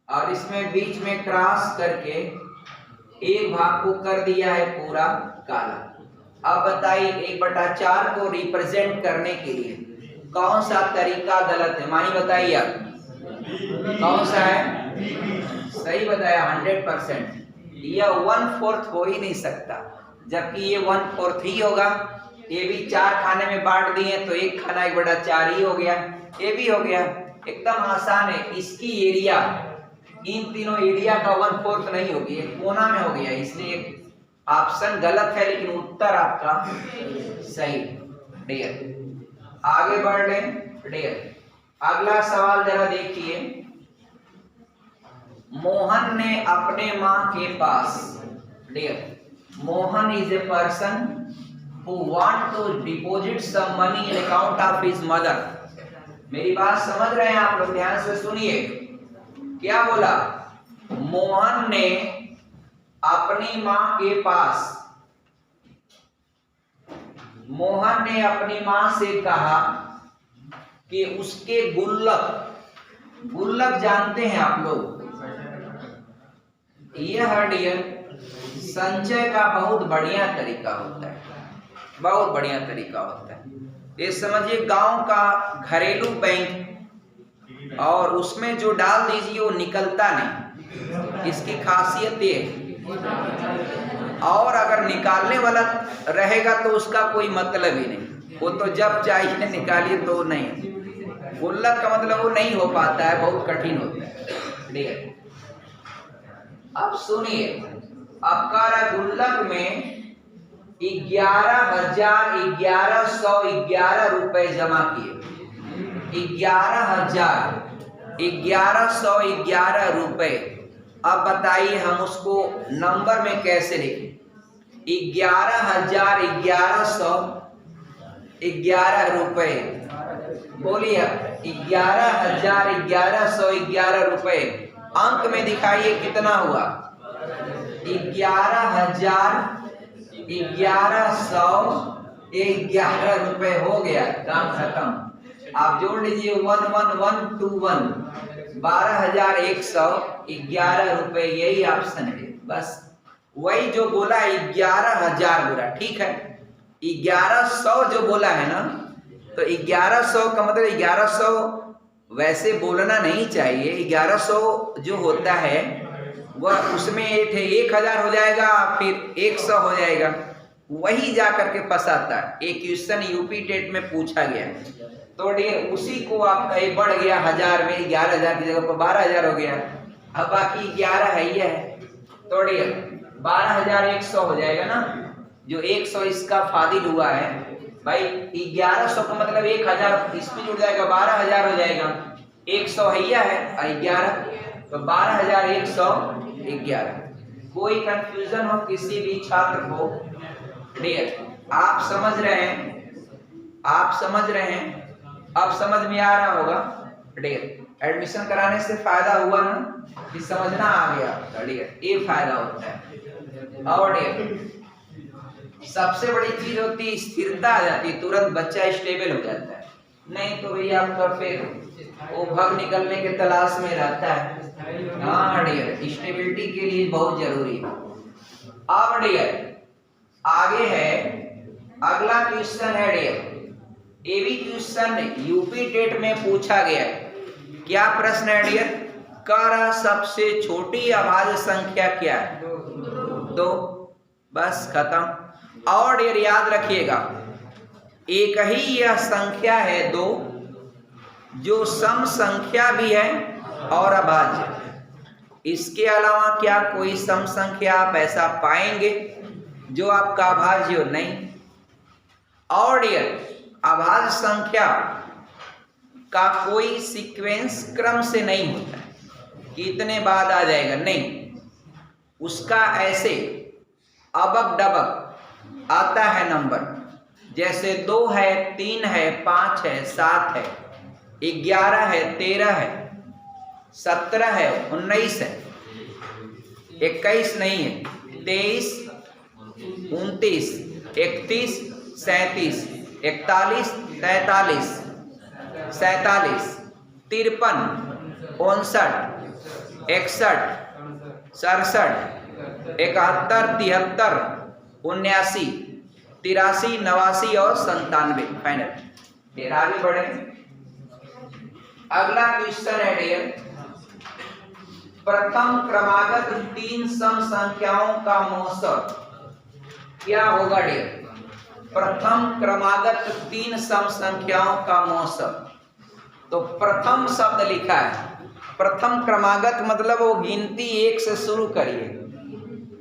Speaker 1: और इसमें बीच में क्रॉस करके एक भाग को कर दिया है पूरा काला। अब बताइए 1/4 को रिप्रेजेंट करने के लिए कौन सा तरीका गलत है? माही बताइए आप, कौन सा है? सही बताया 100%। यह 1/4 हो ही नहीं सकता, जबकि ये 1/4 ही होगा। ये भी 4 खाने में बांट दिए तो एक खाना 1/4 ही हो गया, ये भी हो गया, एकदम आसान है। इसकी एरिया, इन तीनों एरिया का 1/4 नहीं होगी, एक कोना में हो गया, इसलिए ऑप्शन गलत है, लेकिन उत्तर आपका सही डियर। आगे बढ़ रहे डियर, अगला सवाल जरा देखिए। मोहन ने अपने माँ के पास, dear, Mohan is a person who want to deposit some money in account of his mother. मेरी बात समझ रहे हैं आप लोग? ध्यान से सुनिए, क्या बोला? मोहन ने अपनी माँ के पास, मोहन ने अपनी माँ से कहा कि उसके गुल्लक गुल्लक जानते हैं आप लोग, यह डियर संचय का बहुत बढ़िया तरीका होता है, बहुत बढ़िया तरीका होता है। ये समझिए गांव का घरेलू बैंक, और उसमें जो डाल दीजिए वो निकलता नहीं, इसकी खासियत ये है। और अगर निकालने वाला रहेगा तो उसका कोई मतलब ही नहीं, वो तो जब चाहिए निकालिए तो नहीं। गुल्लक का मतलब वो नहीं हो पाता है, बहुत कठिन होता है। ठीक है, अब सुनिए, अब कह रहा गुल्लक में 11,1111 रुपए जमा किए। 11,1111 रुपए। अब बताइए हम उसको नंबर में कैसे लिखें? 11,1111 रुपए, बोलिए 11,1111 रुपए अंक में दिखाइए कितना हुआ? 11,1111 रुपए हो गया, काम खत्म। आप जोड़ लीजिए 11121, 12,111 रुपए, यही ऑप्शन है। बस वही जो बोला 11,000 बोला, ठीक है। 1100 जो बोला है ना, तो 1100 का मतलब 1100 वैसे बोलना नहीं चाहिए। 1100 जो होता है वह उसमें 1,000 हो जाएगा, फिर 100 हो जाएगा, वही जा करके फंसाता है। एक क्वेश्चन यूपी टेट में पूछा गया, तो डियर उसी को आप कहीं बढ़ गया 1000 में, 11,000 की जगह पर 12,000 हो गया। अब बाकी 11 है ही है, तो डियर 12,100 हो जाएगा ना। जो 100 इसका फादिल हुआ है भाई, 1100 का मतलब 1,000 इसमें जुड़ जाएगा, 12,000 हो जाएगा। 100 हैया है 11, तो 12,111। कोई कंफ्यूजन हो किसी भी छात्र को? डियर आप समझ रहे हैं, आप समझ रहे हैं, अब समझ में आ रहा होगा। डियर एडमिशन कराने से फायदा हुआ ना, कि समझना आ गया। डियर ये फायदा होता है। और डियर सबसे बड़ी चीज होती है स्थिरता आ जाती है, तुरंत बच्चा स्टेबल हो जाता है। नहीं तो भैया आपका फिर वो भग निकलने के तलाश में रहता है। हाँ डियर, स्टेबिलिटी के लिए बहुत जरूरी है। अब डियर आगे है, अगला क्वेश्चन है डियर, ये भी क्वेश्चन यूपी टेट में पूछा गया है। क्या प्रश्न है डियर? कर सबसे छोटी अभाज्य संख्या क्या है? 2। बस खत्म। और डियर याद रखिएगा, एक ही यह संख्या है 2, जो सम संख्या भी है और अभाज्य। इसके अलावा क्या कोई सम संख्या आप ऐसा पाएंगे जो आपका अभाज्य हो? नहीं। और डियर अभाज्य संख्या का कोई सीक्वेंस क्रम से नहीं होता है कि इतने बाद आ जाएगा, नहीं। उसका ऐसे अबक डबक आता है नंबर, जैसे 2 है, 3 है, 5 है, 7 है, 11 है, 13 है, 17 है, 19 है, 21 नहीं है, 23, 29, 31, 37, 41, 43, 47, 53, 59, 61, 67, 71, 73, 79, 83, 89 और 97। फाइनल। फिर आगे बढ़े, अगला क्वेश्चन है डियर, प्रथम क्रमागत 3 सम संख्याओं का मौसम क्या होगा डियर? प्रथम क्रमागत 3 सम संख्याओं का मौसम। तो प्रथम शब्द लिखा है, प्रथम क्रमागत मतलब वो गिनती 1 से शुरू करिए।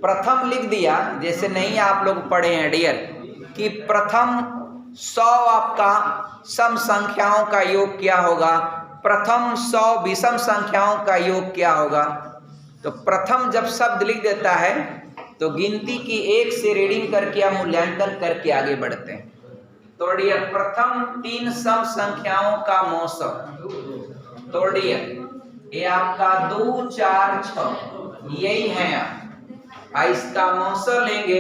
Speaker 1: प्रथम लिख दिया, जैसे नहीं आप लोग पढ़े हैं डियर कि प्रथम 100 आपका सम संख्याओं का योग क्या होगा, प्रथम 100 विषम संख्याओं का योग क्या होगा। तो प्रथम जब शब्द लिख देता है तो गिनती की 1 से रीडिंग करके या मूल्यांकन करके आगे बढ़ते हैं। तो डियर प्रथम 3 सम संख्याओं का मौसम, तो डियर ये आपका 2, 4, 6 यही है। इसका मौसम लेंगे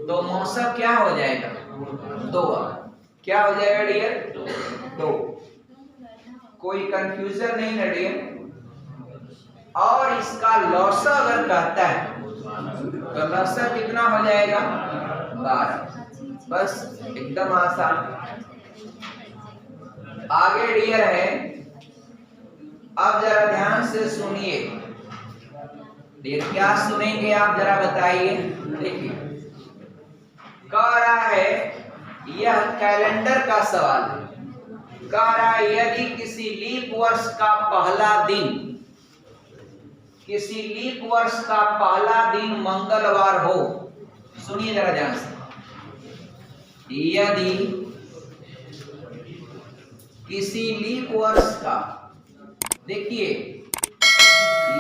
Speaker 1: तो मौसम क्या हो जाएगा? 2। क्या हो जाएगा डियर? 2। कोई कंफ्यूजन नहीं है डियर। और इसका लौसा अगर कहता है तो लौसा कितना हो जाएगा 12। बस एकदम आसान। आगे डियर है, अब जरा ध्यान से सुनिए डियर। क्या सुनेंगे आप जरा बताइए। देखिए कह रहा है, यह कैलेंडर का सवाल है। कह रहा है यदि किसी लीप वर्ष का पहला दिन, किसी लीप वर्ष का पहला दिन मंगलवार हो, सुनिए जरा ध्यान से, यदि किसी लीप वर्ष का, देखिए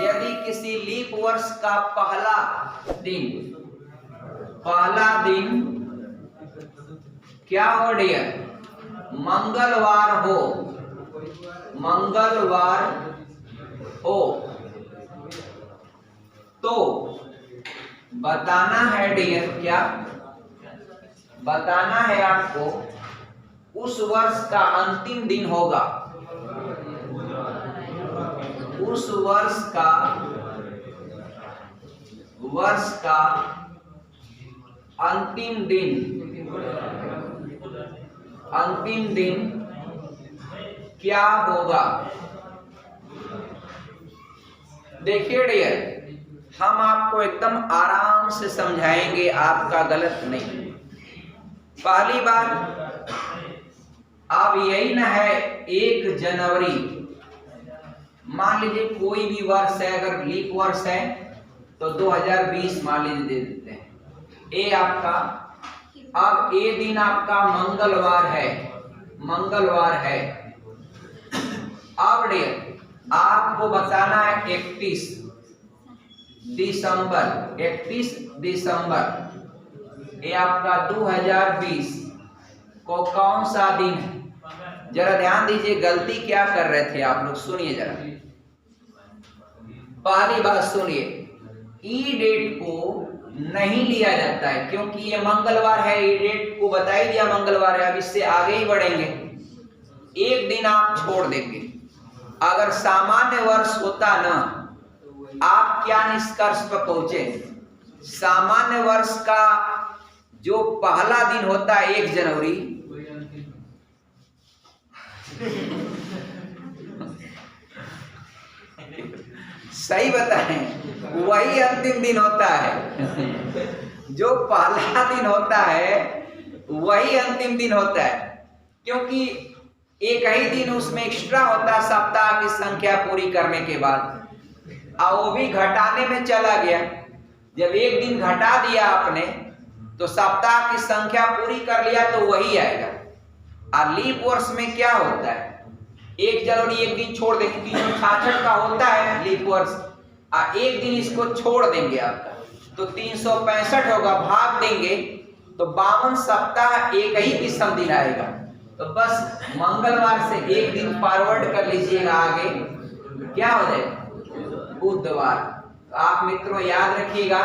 Speaker 1: यदि किसी लीप वर्ष का पहला दिन क्या हो डियर, मंगलवार हो, मंगलवार हो, तो बताना है डियर, क्या बताना है आपको, उस वर्ष का अंतिम दिन होगा, उस वर्ष का अंतिम दिन क्या होगा। देखिए डियर, हम आपको एकदम आराम से समझाएंगे, आपका गलत नहीं। पहली बात, अब यही ना है 1 जनवरी, मान लीजिए कोई भी वर्ष है, अगर लीप वर्ष है तो 2020 मान लीजिए दे देते हैं, ए आपका, अब ए दिन आपका मंगलवार है, मंगलवार है। अब डियर आपको बताना है 31 दिसंबर, 31 दिसंबर ये आपका 2020 को कौन सा दिन है। जरा ध्यान दीजिए, गलती क्या कर रहे थे आप लोग, सुनिए जरा। पहली बात सुनिए, ई डेट को नहीं लिया जाता है क्योंकि ये मंगलवार है, ई डेट को बता ही दिया मंगलवार है। अब इससे आगे ही बढ़ेंगे, एक दिन आप छोड़ देंगे। अगर सामान्य वर्ष होता ना, आप क्या निष्कर्ष पर पहुंचे, सामान्य वर्ष का जो पहला दिन होता है 1 जनवरी, सही बताएं, वही अंतिम दिन होता है। जो पहला दिन होता है वही अंतिम दिन होता है, क्योंकि एक ही दिन उसमें एक्स्ट्रा होता है सप्ताह की संख्या पूरी करने के बाद, और वो भी घटाने में चला गया। जब एक दिन घटा दिया आपने तो सप्ताह की संख्या पूरी कर लिया तो वही आएगा। और लीप वर्ष में क्या होता है, 1 जनवरी एक दिन छोड़ देंगे, 366 का होता है लीप वर्ष, और एक दिन इसको छोड़ देंगे आपका तो 365 होगा, भाग देंगे तो 52 सप्ताह एक ही किस्म दिन आएगा। तो बस मंगलवार से एक दिन फॉरवर्ड कर लीजिएगा, आगे क्या हो जाएगा, बुधवार। तो आप मित्रों याद रखिएगा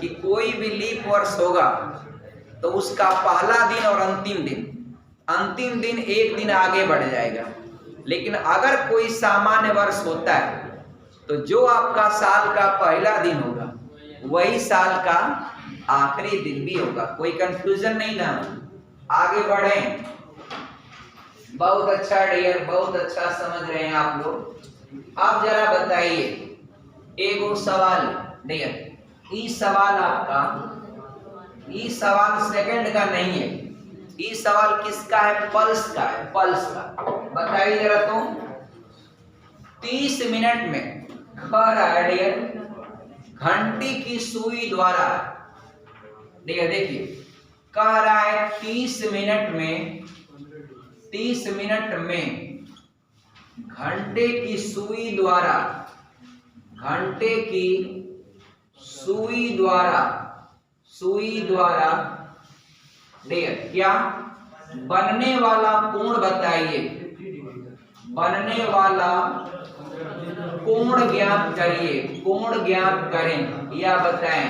Speaker 1: कि कोई भी लीप वर्ष होगा तो उसका पहला दिन और अंतिम दिन एक दिन आगे बढ़ जाएगा। लेकिन अगर कोई सामान्य वर्ष होता है तो जो आपका साल का पहला दिन होगा वही साल का आखिरी दिन भी होगा। कोई कंफ्यूजन नहीं ना, आगे बढ़ें। बहुत अच्छा डियर, बहुत अच्छा समझ रहे हैं आप लोग। अब जरा बताइए एक सवाल डियर, ई सवाल आपका, ई सवाल सेकंड का नहीं है, ई सवाल किसका है, पल्स का है, पल्स का। बताइए जरा तुम, 30 मिनट में कह रहा है डियर, घंटी की सुई द्वारा, डियर देखिए कह रहा है 30 मिनट में घंटे की सुई द्वारा, घंटे की सुई द्वारा डियर क्या, बनने वाला कोण बताइए, बनने वाला कोण ज्ञात करिए, कोण ज्ञात करें या बताएं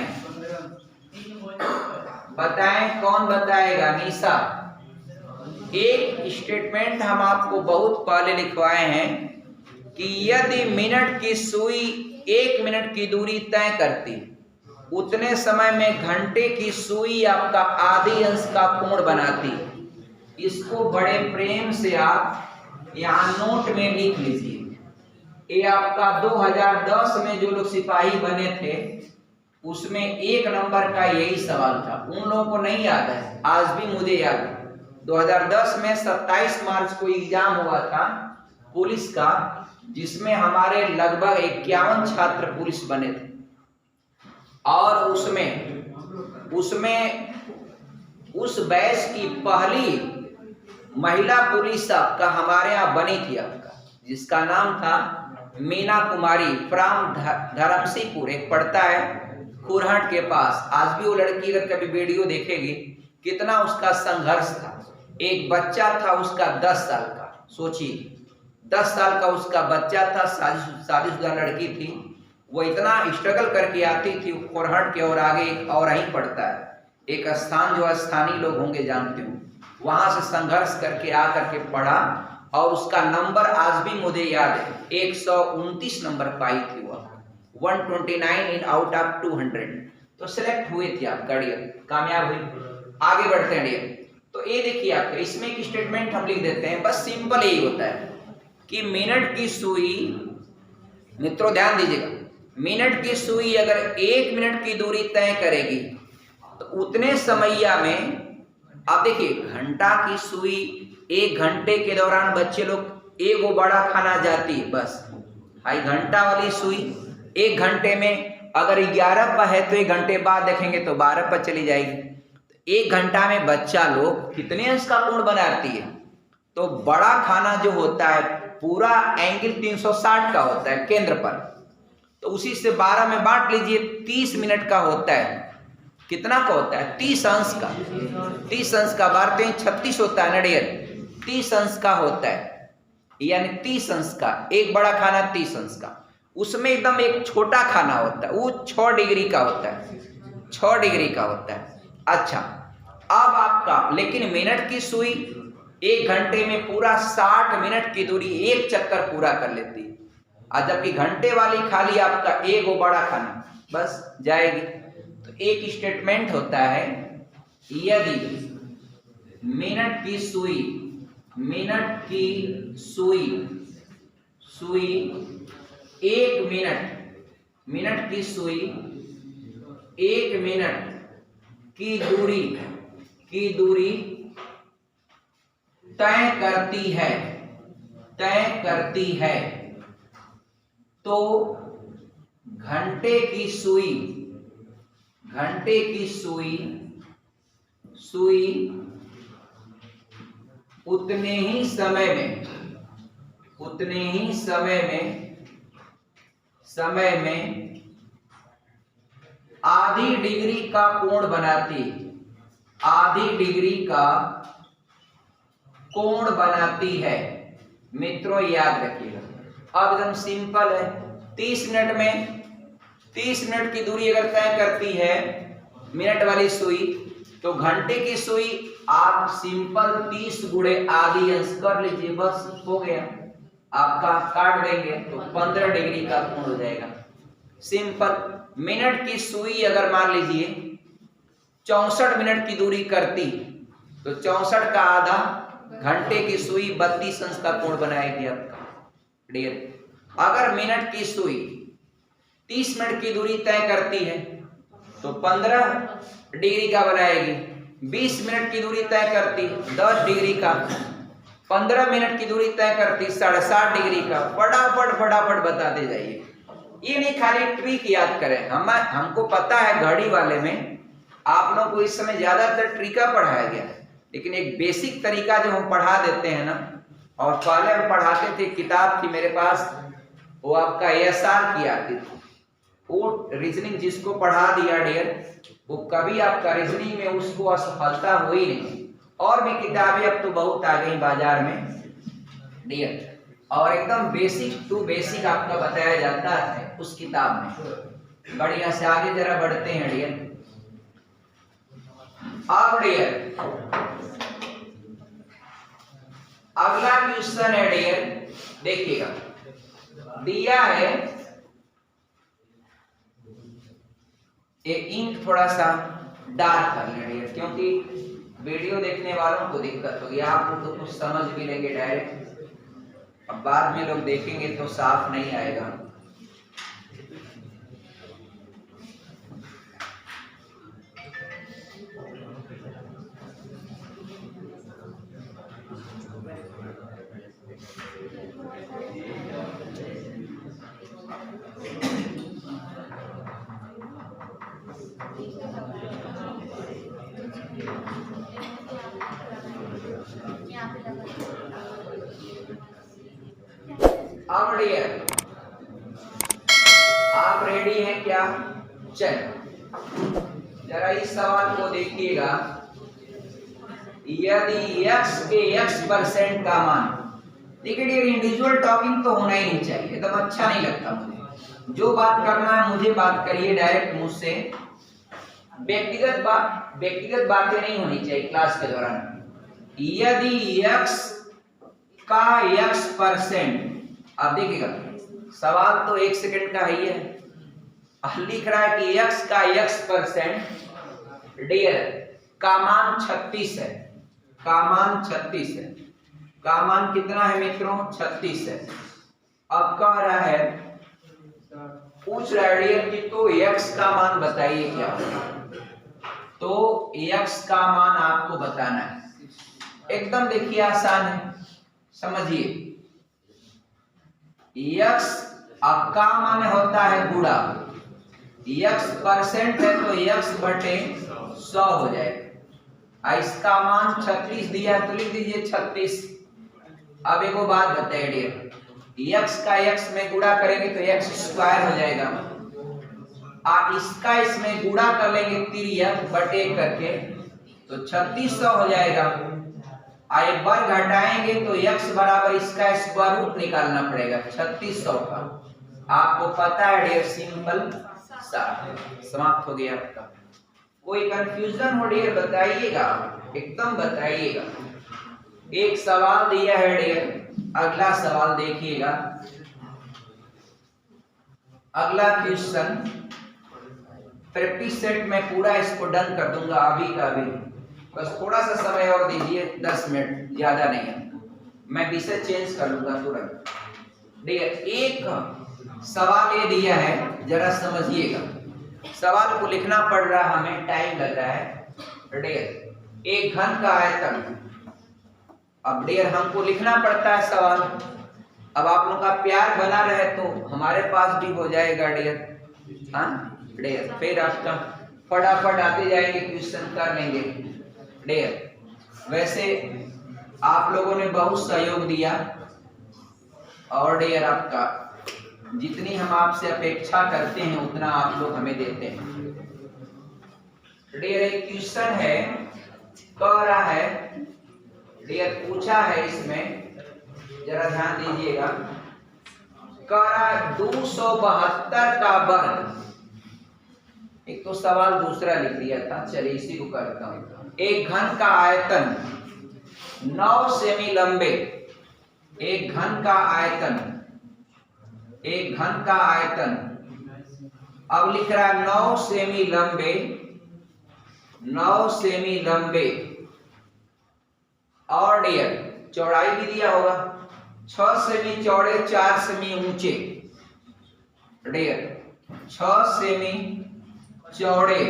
Speaker 1: कौन बताएगा, निशा एक स्टेटमेंट हम आपको बहुत पहले लिखवाए हैं कि यदि मिनट की सुई 1 मिनट की दूरी तय करती, उतने समय में घंटे की सुई आपका आधी अंश का कोण बनाती। इसको बड़े प्रेम से आप यहाँ नोट में लिख लीजिए। ये आपका 2010 में जो लोग सिपाही बने थे उसमें 1 नंबर का यही सवाल था। उन लोगों को नहीं याद है, आज भी मुझे याद है। 2010 में 27 मार्च को एग्जाम हुआ था पुलिस का, जिसमें हमारे लगभग 51 छात्र पुलिस बने थे। और उसमें उस बैच की पहली महिला पुलिस आपका हमारे यहाँ बनी थी आपका, जिसका नाम था मीना कुमारी फ्रॉम धर्मसीपुर, एक पड़ता है खुरहट के पास। आज भी वो लड़की अगर कभी वीडियो देखेगी कितना उसका संघर्ष था। एक बच्चा था उसका 10 साल का, सोचिए 10 साल का उसका बच्चा था, शादीशुदा लड़की थी। वो इतना स्ट्रगल करके आती थी खुरहट के, और आगे एक और ही पड़ता है एक स्थान जो स्थानीय लोग होंगे जानते हो, वहां से संघर्ष करके आकर के पढ़ा और उसका नंबर आज भी मुझे याद है 129 नंबर पाई थी वो, 129 इन आउट ऑफ 200। तो सिलेक्ट हुए थे आप, गाड़ियां कामयाब हुई। आगे बढ़ते हैं डियर। तो ये देखिए आपका इसमें एक स्टेटमेंट हम लिख देते हैं, बस सिंपल यही होता है कि मिनट की सुई, मित्रों ध्यान दीजिएगा, मिनट की सुई अगर 1 मिनट की दूरी तय करेगी तो उतने समैया में, आप देखिए घंटा की सुई 1 घंटे के दौरान बच्चे लोग एक बड़ा खाना जाती है बस। हाई घंटा वाली सुई 1 घंटे में अगर 11 पर है तो 1 घंटे बाद देखेंगे तो 12 पर चली जाएगी। 1 घंटा में बच्चा लोग कितने अंश का कोण बनाती है। तो बड़ा खाना जो होता है पूरा एंगल 360 का होता है केंद्र पर, तो उसी से 12 में बांट लीजिए, 30 मिनट का होता है। कितना का होता है? 30 अंश का। 30 अंश का बारते हैं 36 होता है ना डियर, 30 अंश का होता है, यानी 30 अंश का एक बड़ा खाना 30 अंश का। उसमें एकदम एक छोटा खाना होता है, वो 6 डिग्री का होता है, 6 डिग्री का होता है। अच्छा, अब आपका लेकिन मिनट की सुई 1 घंटे में पूरा 60 मिनट की दूरी एक चक्कर पूरा कर लेती है, और जबकि घंटे वाली खाली आपका एक वो बड़ा खाना बस जाएगी। तो एक स्टेटमेंट होता है, यदि मिनट की सुई 1 मिनट की सुई 1 मिनट की दूरी तय करती है तो घंटे की सुई उतने ही समय में आधी डिग्री का कोण बनाती, आधी डिग्री का कोण बनाती है। मित्रों याद रखिएगा, अब एकदम सिंपल है। 30 मिनट की दूरी अगर तय करती है मिनट वाली सुई, तो घंटे की सुई आप सिंपल 30 गुणे आधी अंश कर लीजिए, बस हो गया आपका। काट देंगे तो 15 डिग्री का कोण हो जाएगा, सिंपल। मिनट की सुई अगर मान लीजिए 64 मिनट की दूरी करती, तो 64 का आधा, घंटे की सुई 32 अंश का कोण बनाएगी आपका डियर। अगर मिनट की सुई 30 मिनट की दूरी तय करती है तो 15 डिग्री का बनाएगी। 20 मिनट की दूरी तय करती 10 डिग्री का, 15 मिनट की दूरी तय करती 7.5 डिग्री का। फटाफट बताते जाइए, ये नहीं खाली ट्रिक याद करें। हमको पता है घड़ी वाले में आप लोगों को इस समय ज्यादातर ट्रिका पढ़ाया गया है, लेकिन एक बेसिक तरीका जो हम पढ़ा देते हैं ना, और पहले हम पढ़ाते थे, किताब थी मेरे पास, वो आपका ASR की आती थी, वो रीजनिंग जिसको पढ़ा दिया डियर, वो कभी आपका रीजनिंग में उसको असफलता हुई नहीं। और भी किताबें अब तो बहुत आ गई बाजार में डियर, और एकदम बेसिक टू बेसिक आपका बताया जाता है उस किताब में। बढ़िया से आगे जरा बढ़ते हैं डियर। अब डियर अगला क्वेश्चन है डियर, देखिएगा दिया है, ये इंक थोड़ा सा डार्क कर ले डियर, क्योंकि वीडियो देखने वालों को दिक्कत होगी, आप लोग तो कुछ समझ भी लेंगे डायरेक्ट, अब बाद में लोग देखेंगे तो साफ नहीं आएगा। अब डियर आप रेडी हैं क्या? चलो जरा इस सवाल को देखिएगा, यदि x के x% का मान, देखिए डियर इंडिविजुअल टॉकिंग तो होना ही नहीं चाहिए, एकदम अच्छा नहीं लगता मुझे, जो बात करना है मुझे बात करिए डायरेक्ट मुझसे, व्यक्तिगत बातें नहीं होनी चाहिए क्लास के दौरान। यदि x का x%, आप देखिएगा सवाल तो 1 सेकंड का ही है, लिख रहा है कि x का x% डियर का मान 36 है, का मान 36 है, का मान कितना है मित्रों? 36 है। अब कह रहा है, पूछ रहा है डियर कि तो x का मान बताइए क्या होगा, तो x का मान आपको बताना है, एकदम देखिए आसान है, समझिए। x का मान होता है गुणा, x% है तो x बटे 100 हो जाएगा, इसका मान 36 दिया है तो लिख दीजिए 36। अब एक बात बताइए डियर, x का x में गुणा करेंगे तो x स्क्वायर हो जाएगा, और इसका इसमें गुणा कर लेंगे तिर्यक बटे करके तो 3600 हो जाएगा, आए वर्ग घटाएंगे तो x बराबर इसका स्क्वायर रूट निकालना पड़ेगा 3600 का, आपको पता है डियर, सिंपल सा समाप्त हो गया आपका। कोई कंफ्यूजन हो डियर बताइएगा, एकदम बताइएगा। एक सवाल दिया है डियर, अगला सवाल देखिएगा, अगला क्वेश्चन प्रैक्टिस सेट में पूरा इसको डन कर दूंगा अभी का अभी, बस थोड़ा सा समय और दीजिए, 10 मिनट ज्यादा नहीं है, मैं विषय चेंज कर लूंगा तुरंत। डियर एक सवाल ये दिया है, जरा समझिएगा, सवाल को लिखना पड़ रहा हमें, टाइम लग रहा है। डियर एक घन का आयतन, अब डियर हमको लिखना पड़ता है सवाल, अब आप लोगों का प्यार बना रहे तो हमारे पास भी हो जाएगा डियर, हाँ डियर, फिर आपका फटाफट आते जाएंगे, क्वेश्चन कर लेंगे डियर। वैसे आप लोगों ने बहुत सहयोग दिया, और डियर आपका जितनी हम आपसे अपेक्षा करते हैं उतना आप लोग हमें देते हैं। डियर एक क्वेश्चन है, कह रहा है डियर, पूछा है इसमें, जरा ध्यान दीजिएगा, कह रहा है 272 का वर्ग, एक तो सवाल दूसरा लिख दिया था, चलिए इसी को करता हूं। एक घन का आयतन 9 सेमी लंबे, एक घन का आयतन, एक घन का आयतन, अब लिख रहा है 9 सेमी लंबे, 9 सेमी लंबे, और डियर चौड़ाई भी दिया होगा, 6 सेमी चौड़े, 4 सेमी ऊंचे, डियर 6 सेमी चौड़े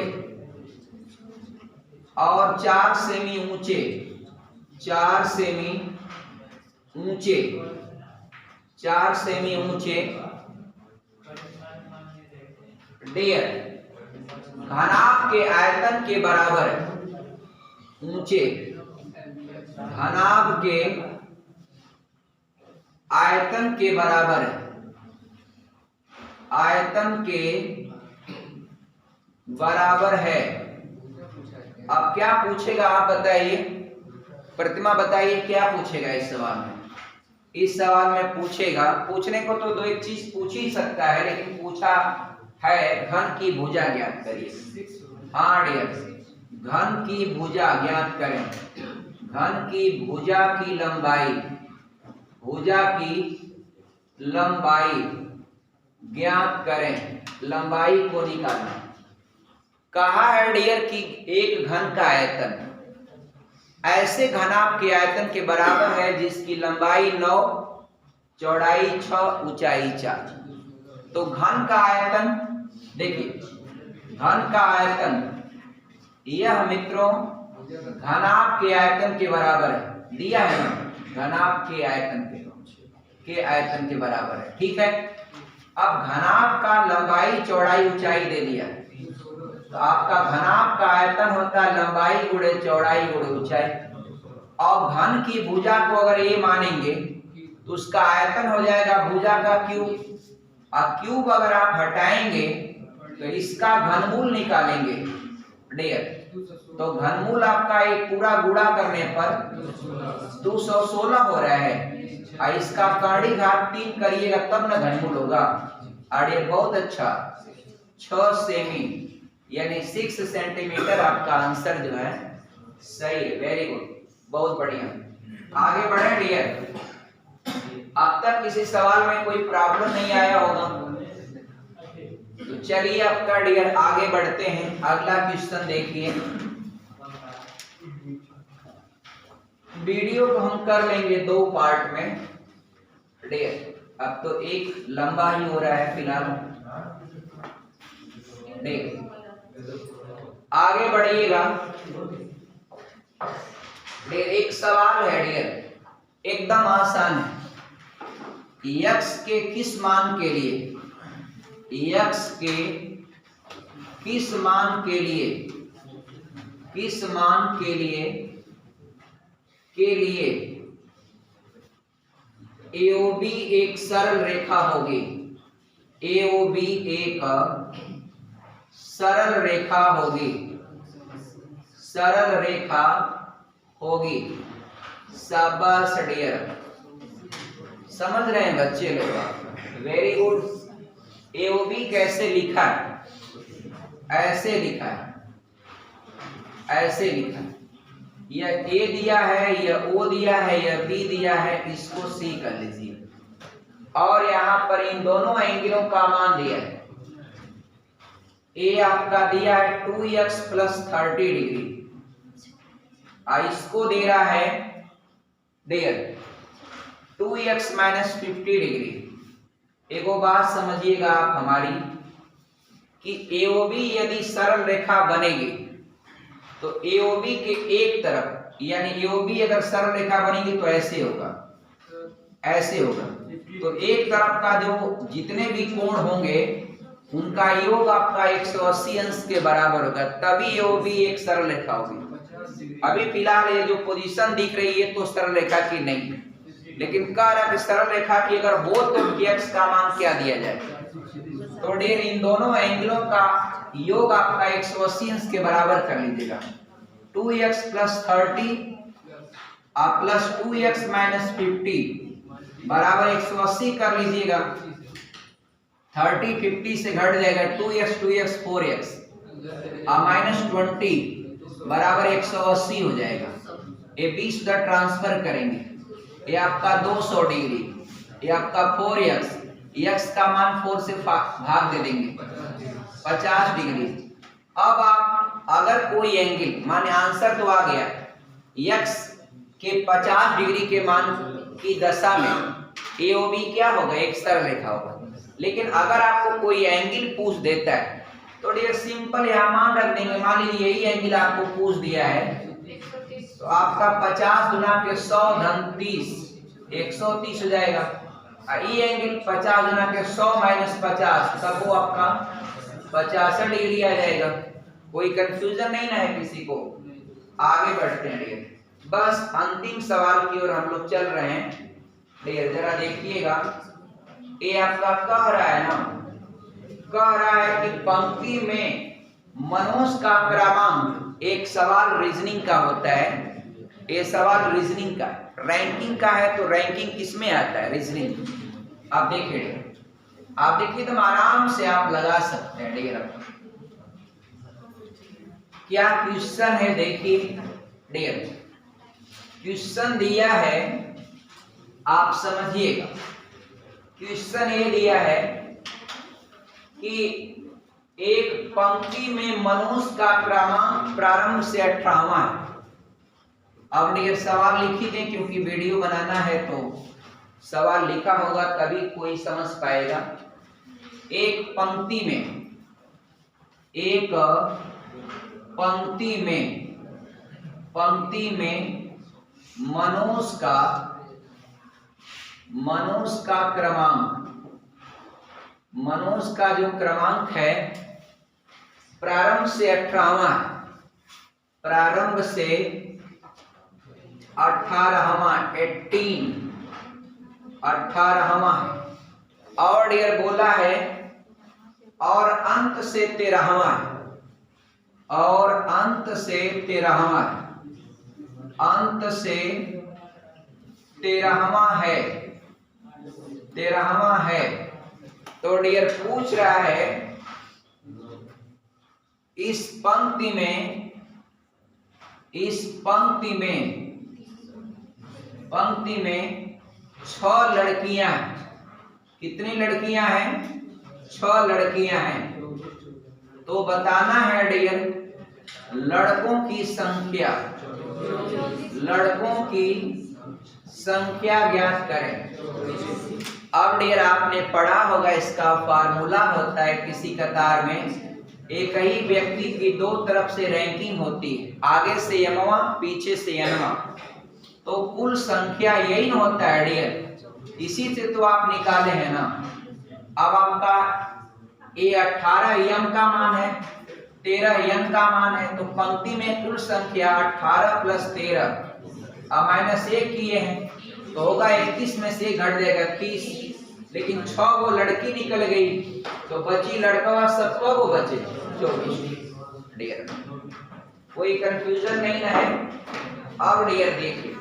Speaker 1: और 4 सेमी ऊंचे, 4 सेमी ऊंचे, 4 सेमी ऊंचे, डियर घनाभ के आयतन के बराबर है, ऊंचे घनाभ के आयतन के बराबर है, आयतन के बराबर है। अब क्या पूछेगा आप बताइए, प्रतिमा बताइए क्या पूछेगा इस सवाल में? इस सवाल में पूछेगा, पूछने को तो दो एक चीज पूछ ही सकता है, लेकिन पूछा है घन की भुजा ज्ञात करिए। हाँ डियर, घन की भुजा ज्ञात करें, घन की भुजा की लंबाई भुजा की लंबाई ज्ञात करें, लंबाई को निकालना। कहा है डियर कि एक घन का आयतन ऐसे घनाभ के आयतन के बराबर है जिसकी लंबाई 9, चौड़ाई 6, ऊंचाई 4। तो घन का आयतन देखिए, घन का आयतन यह मित्रों घनाभ के आयतन के बराबर है, दिया है ना, घनाभ के आयतन के बराबर है। ठीक है, अब घनाभ का लंबाई चौड़ाई ऊंचाई दे दिया, तो आपका घनाभ का आयतन होता है लंबाई गुणे चौड़ाई गुणे ऊंचाई। और घन की भुजा को अगर ये मानेंगे तो उसका आयतन हो जाएगा भुजा का क्यूब, और क्यूब अगर आप हटाएंगे तो इसका घनमूल निकालेंगे डियर, तो घनमूल आपका एक पूरा गुणा करने पर 216 हो रहा है, और इसका कड़ी घात 3 करिएगा तब ना घनमूल होगा। और ये बहुत अच्छा 6 सेमी यानी 6 सेंटीमीटर आपका आंसर जो है सही है। वेरी गुड, बहुत बढ़िया। आगे बढ़े डियर, अब तक किसी सवाल में कोई प्रॉब्लम नहीं आया होगा, तो चलिए आपका डियर आगे बढ़ते हैं। अगला क्वेश्चन देखिए, वीडियो को हम कर लेंगे 2 पार्ट में डियर, अब तो एक लंबा ही हो रहा है फिलहाल। डियर आगे बढ़िएगा डियर, एक सवाल है डियर, एकदम आसान है। x के किस मान के लिए, x के किस मान के लिए, किस मान के लिए AOB एक सरल रेखा होगी, AOB एक सरल रेखा होगी, सरल रेखा होगी। शाबाश डियर, समझ रहे हैं बच्चे लोग, वेरी गुड। AOB कैसे लिखा है, ऐसे लिखा है, ऐसे लिखा है, यह A दिया है, यह O दिया है, यह B दिया है, इसको C कर लीजिए, और यहां पर इन दोनों एंगलों का मान दिया है। A आपका दिया है 2x + 30 डिग्री, और इसको दे रहा है डियर 2x - 50 डिग्री। एक बात समझिएगा आप हमारी कि AOB यदि सरल रेखा बनेगी तो AOB के एक तरफ, यानी AOB अगर सरल रेखा बनेगी तो ऐसे होगा, ऐसे होगा, तो एक तरफ का जो जितने भी कोण होंगे उनका योग आपका 180 अंश के बराबर होगा, तभी AOB एक सरल रेखा होगी। अभी फिलहाल ये जो पोजीशन दिख रही है तो सरल रेखा की नहीं है, लेकिन कह रहा है सरल रेखा की अगर हो तो x का मान क्या दिया जाए, तो डियर इन दोनों एंगलों का योग आपका 180 अंश के बराबर कर लीजिएगा। 2x + 30 प्लस 2x - 50 बराबर 180 कर लीजिएगा। 30 50 से घट जाएगा, 2x 2x 4x -20 बराबर 180 हो जाएगा। ये 20 का ट्रांसफर करेंगे, ये आपका 200 डिग्री, ये आपका 4x, x का मान 4 से भाग दे देंगे 50 डिग्री। अब आप अगर कोई एंगल, माने आंसर तो आ गया, x के 50 डिग्री के मान की दशा में AOB क्या होगा, एक सरल रेखा होगा। लेकिन अगर आपको कोई एंगल पूछ देता है तो डियर सिंपल यहाँ मान रख देंगे, मान लीजिए यही एंगल आपको पूछ दिया है, तो आपका 50 गुना के 100 धन 30 130 हो जाएगा। ये एंगल 50 गुना के 100 - 50 तब वो आपका 85 डिग्री आ जाएगा। कोई कंफ्यूजन नहीं ना है किसी को। आगे बढ़ते हैं डियर, बस अंतिम सवाल की ओर हम लोग चल रहे हैं डियर, जरा देखिएगा। ये आपका कह रहा है ना, कह रहा है कि पंक्ति में मनोज का क्रमांक, एक सवाल रीजनिंग का होता है, ये सवाल रीजनिंग का, रैंकिंग का है तो रैंकिंग किसमें आता है, रीजनिंग। आप देखिए तो आराम से आप लगा सकते हैं डियर। क्या क्वेश्चन है देखिए डियर, क्वेश्चन दिया है आप समझिएगा, क्वेश्चन ये दिया है कि एक पंक्ति में मनुष्य का क्रमांक प्रारंभ से 18वां है। अब ये सवाल लिख ही दें, क्योंकि वीडियो बनाना है तो सवाल लिखा होगा तभी कोई समझ पाएगा। एक पंक्ति में मनुष्य का क्रमांक, मनुष्य का जो क्रमांक है प्रारंभ से 18वां है, प्रारंभ से 18वां 18वां है। और डियर बोला है और अंत से 13वां है, और अंत से 13वां है, अंत से 13वां है, 13वां है। तो डियर पूछ रहा है इस पंक्ति में 6 लड़कियां, कितनी लड़कियां हैं? 6 लड़कियां हैं। तो बताना है डियर लड़कों की संख्या ज्ञात करें। अब डियर आपने पढ़ा होगा, इसका फार्मूला होता है किसी कतार में एक ही व्यक्ति की 2 तरफ से रैंकिंग होती है, आगे से यमवा पीछे से यनवा, तो कुल संख्या यही होता है डियर। इसी से तो आप निकाले हैं ना। अब आपका ये 18 यम का मान है, 13 यन का मान है, तो पंक्ति में कुल संख्या 18 + 13 -1 किए हैं तो होगा 21 में से घट जाएगा 30। लेकिन 6 वो लड़की निकल गई तो बची लड़का, सबको वो बचे 24। डियर कोई कंफ्यूजन नहीं है। अब डियर देखिए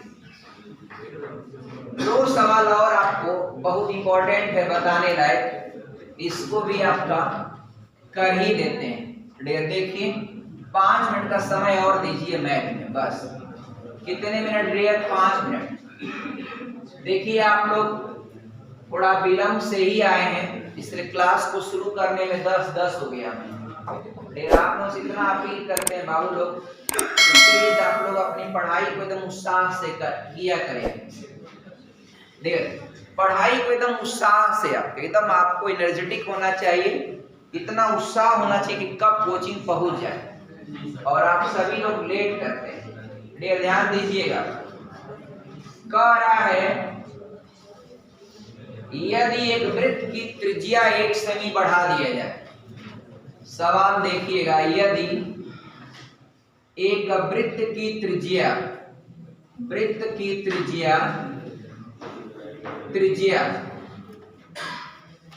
Speaker 1: 2 सवाल और आपको बहुत इंपॉर्टेंट है, बताने लायक, इसको भी आपका कर ही देते हैं। डियर देखिए 5 मिनट का समय और दीजिए मैथ में, बस कितने मिनट डियर? 5 मिनट। देखिए आप लोग थोड़ा विलंब से ही आए हैं, इसलिए क्लास को शुरू करने में 10 हो गया। फिर आप लोग इतना अपील करते हैं बाबू लोग, प्लीज आप लोग अपनी पढ़ाई को एकदम उत्साह से किया करें। देखिए पढ़ाई को एकदम उत्साह से, एकदम आपको एनर्जेटिक होना चाहिए, इतना उत्साह होना चाहिए कि कब कोचिंग पहुंच जाए। और आप सभी लोग लेट करते हैं। डियर ध्यान दीजिएगा, कह रहा है यदि एक वृत्त की त्रिज्या 1 सेमी बढ़ा दिया जाए। सवाल देखिएगा, यदि एक वृत्त की त्रिज्या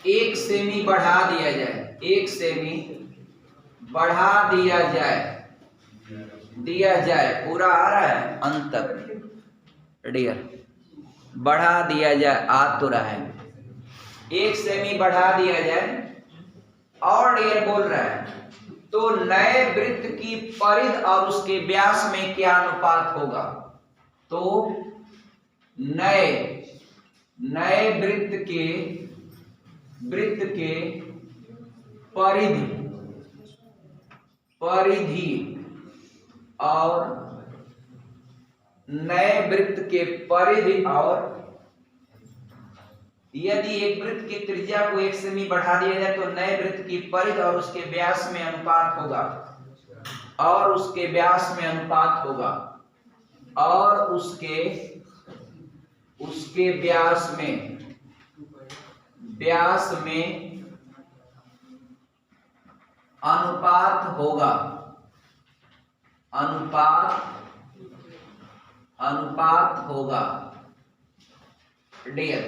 Speaker 1: 1 सेमी बढ़ा दिया जाए, 1 सेमी बढ़ा दिया जाए, पूरा आ रहा है अंत तक डियर, बढ़ा दिया जाए, आ तो रहा है, 1 सेमी बढ़ा दिया जाए। और डियर बोल रहा है तो नए वृत्त की परिधि और उसके व्यास में क्या अनुपात होगा? तो नए वृत्त के परिधि और नए वृत्त के परिधि, और यदि एक वृत्त की त्रिज्या को 1 सेमी बढ़ा दिया जाए तो नए वृत्त की परिधि और उसके व्यास में अनुपात होगा, और उसके व्यास में अनुपात होगा, और उसके व्यास में अनुपात होगा, अनुपात होगा। डियर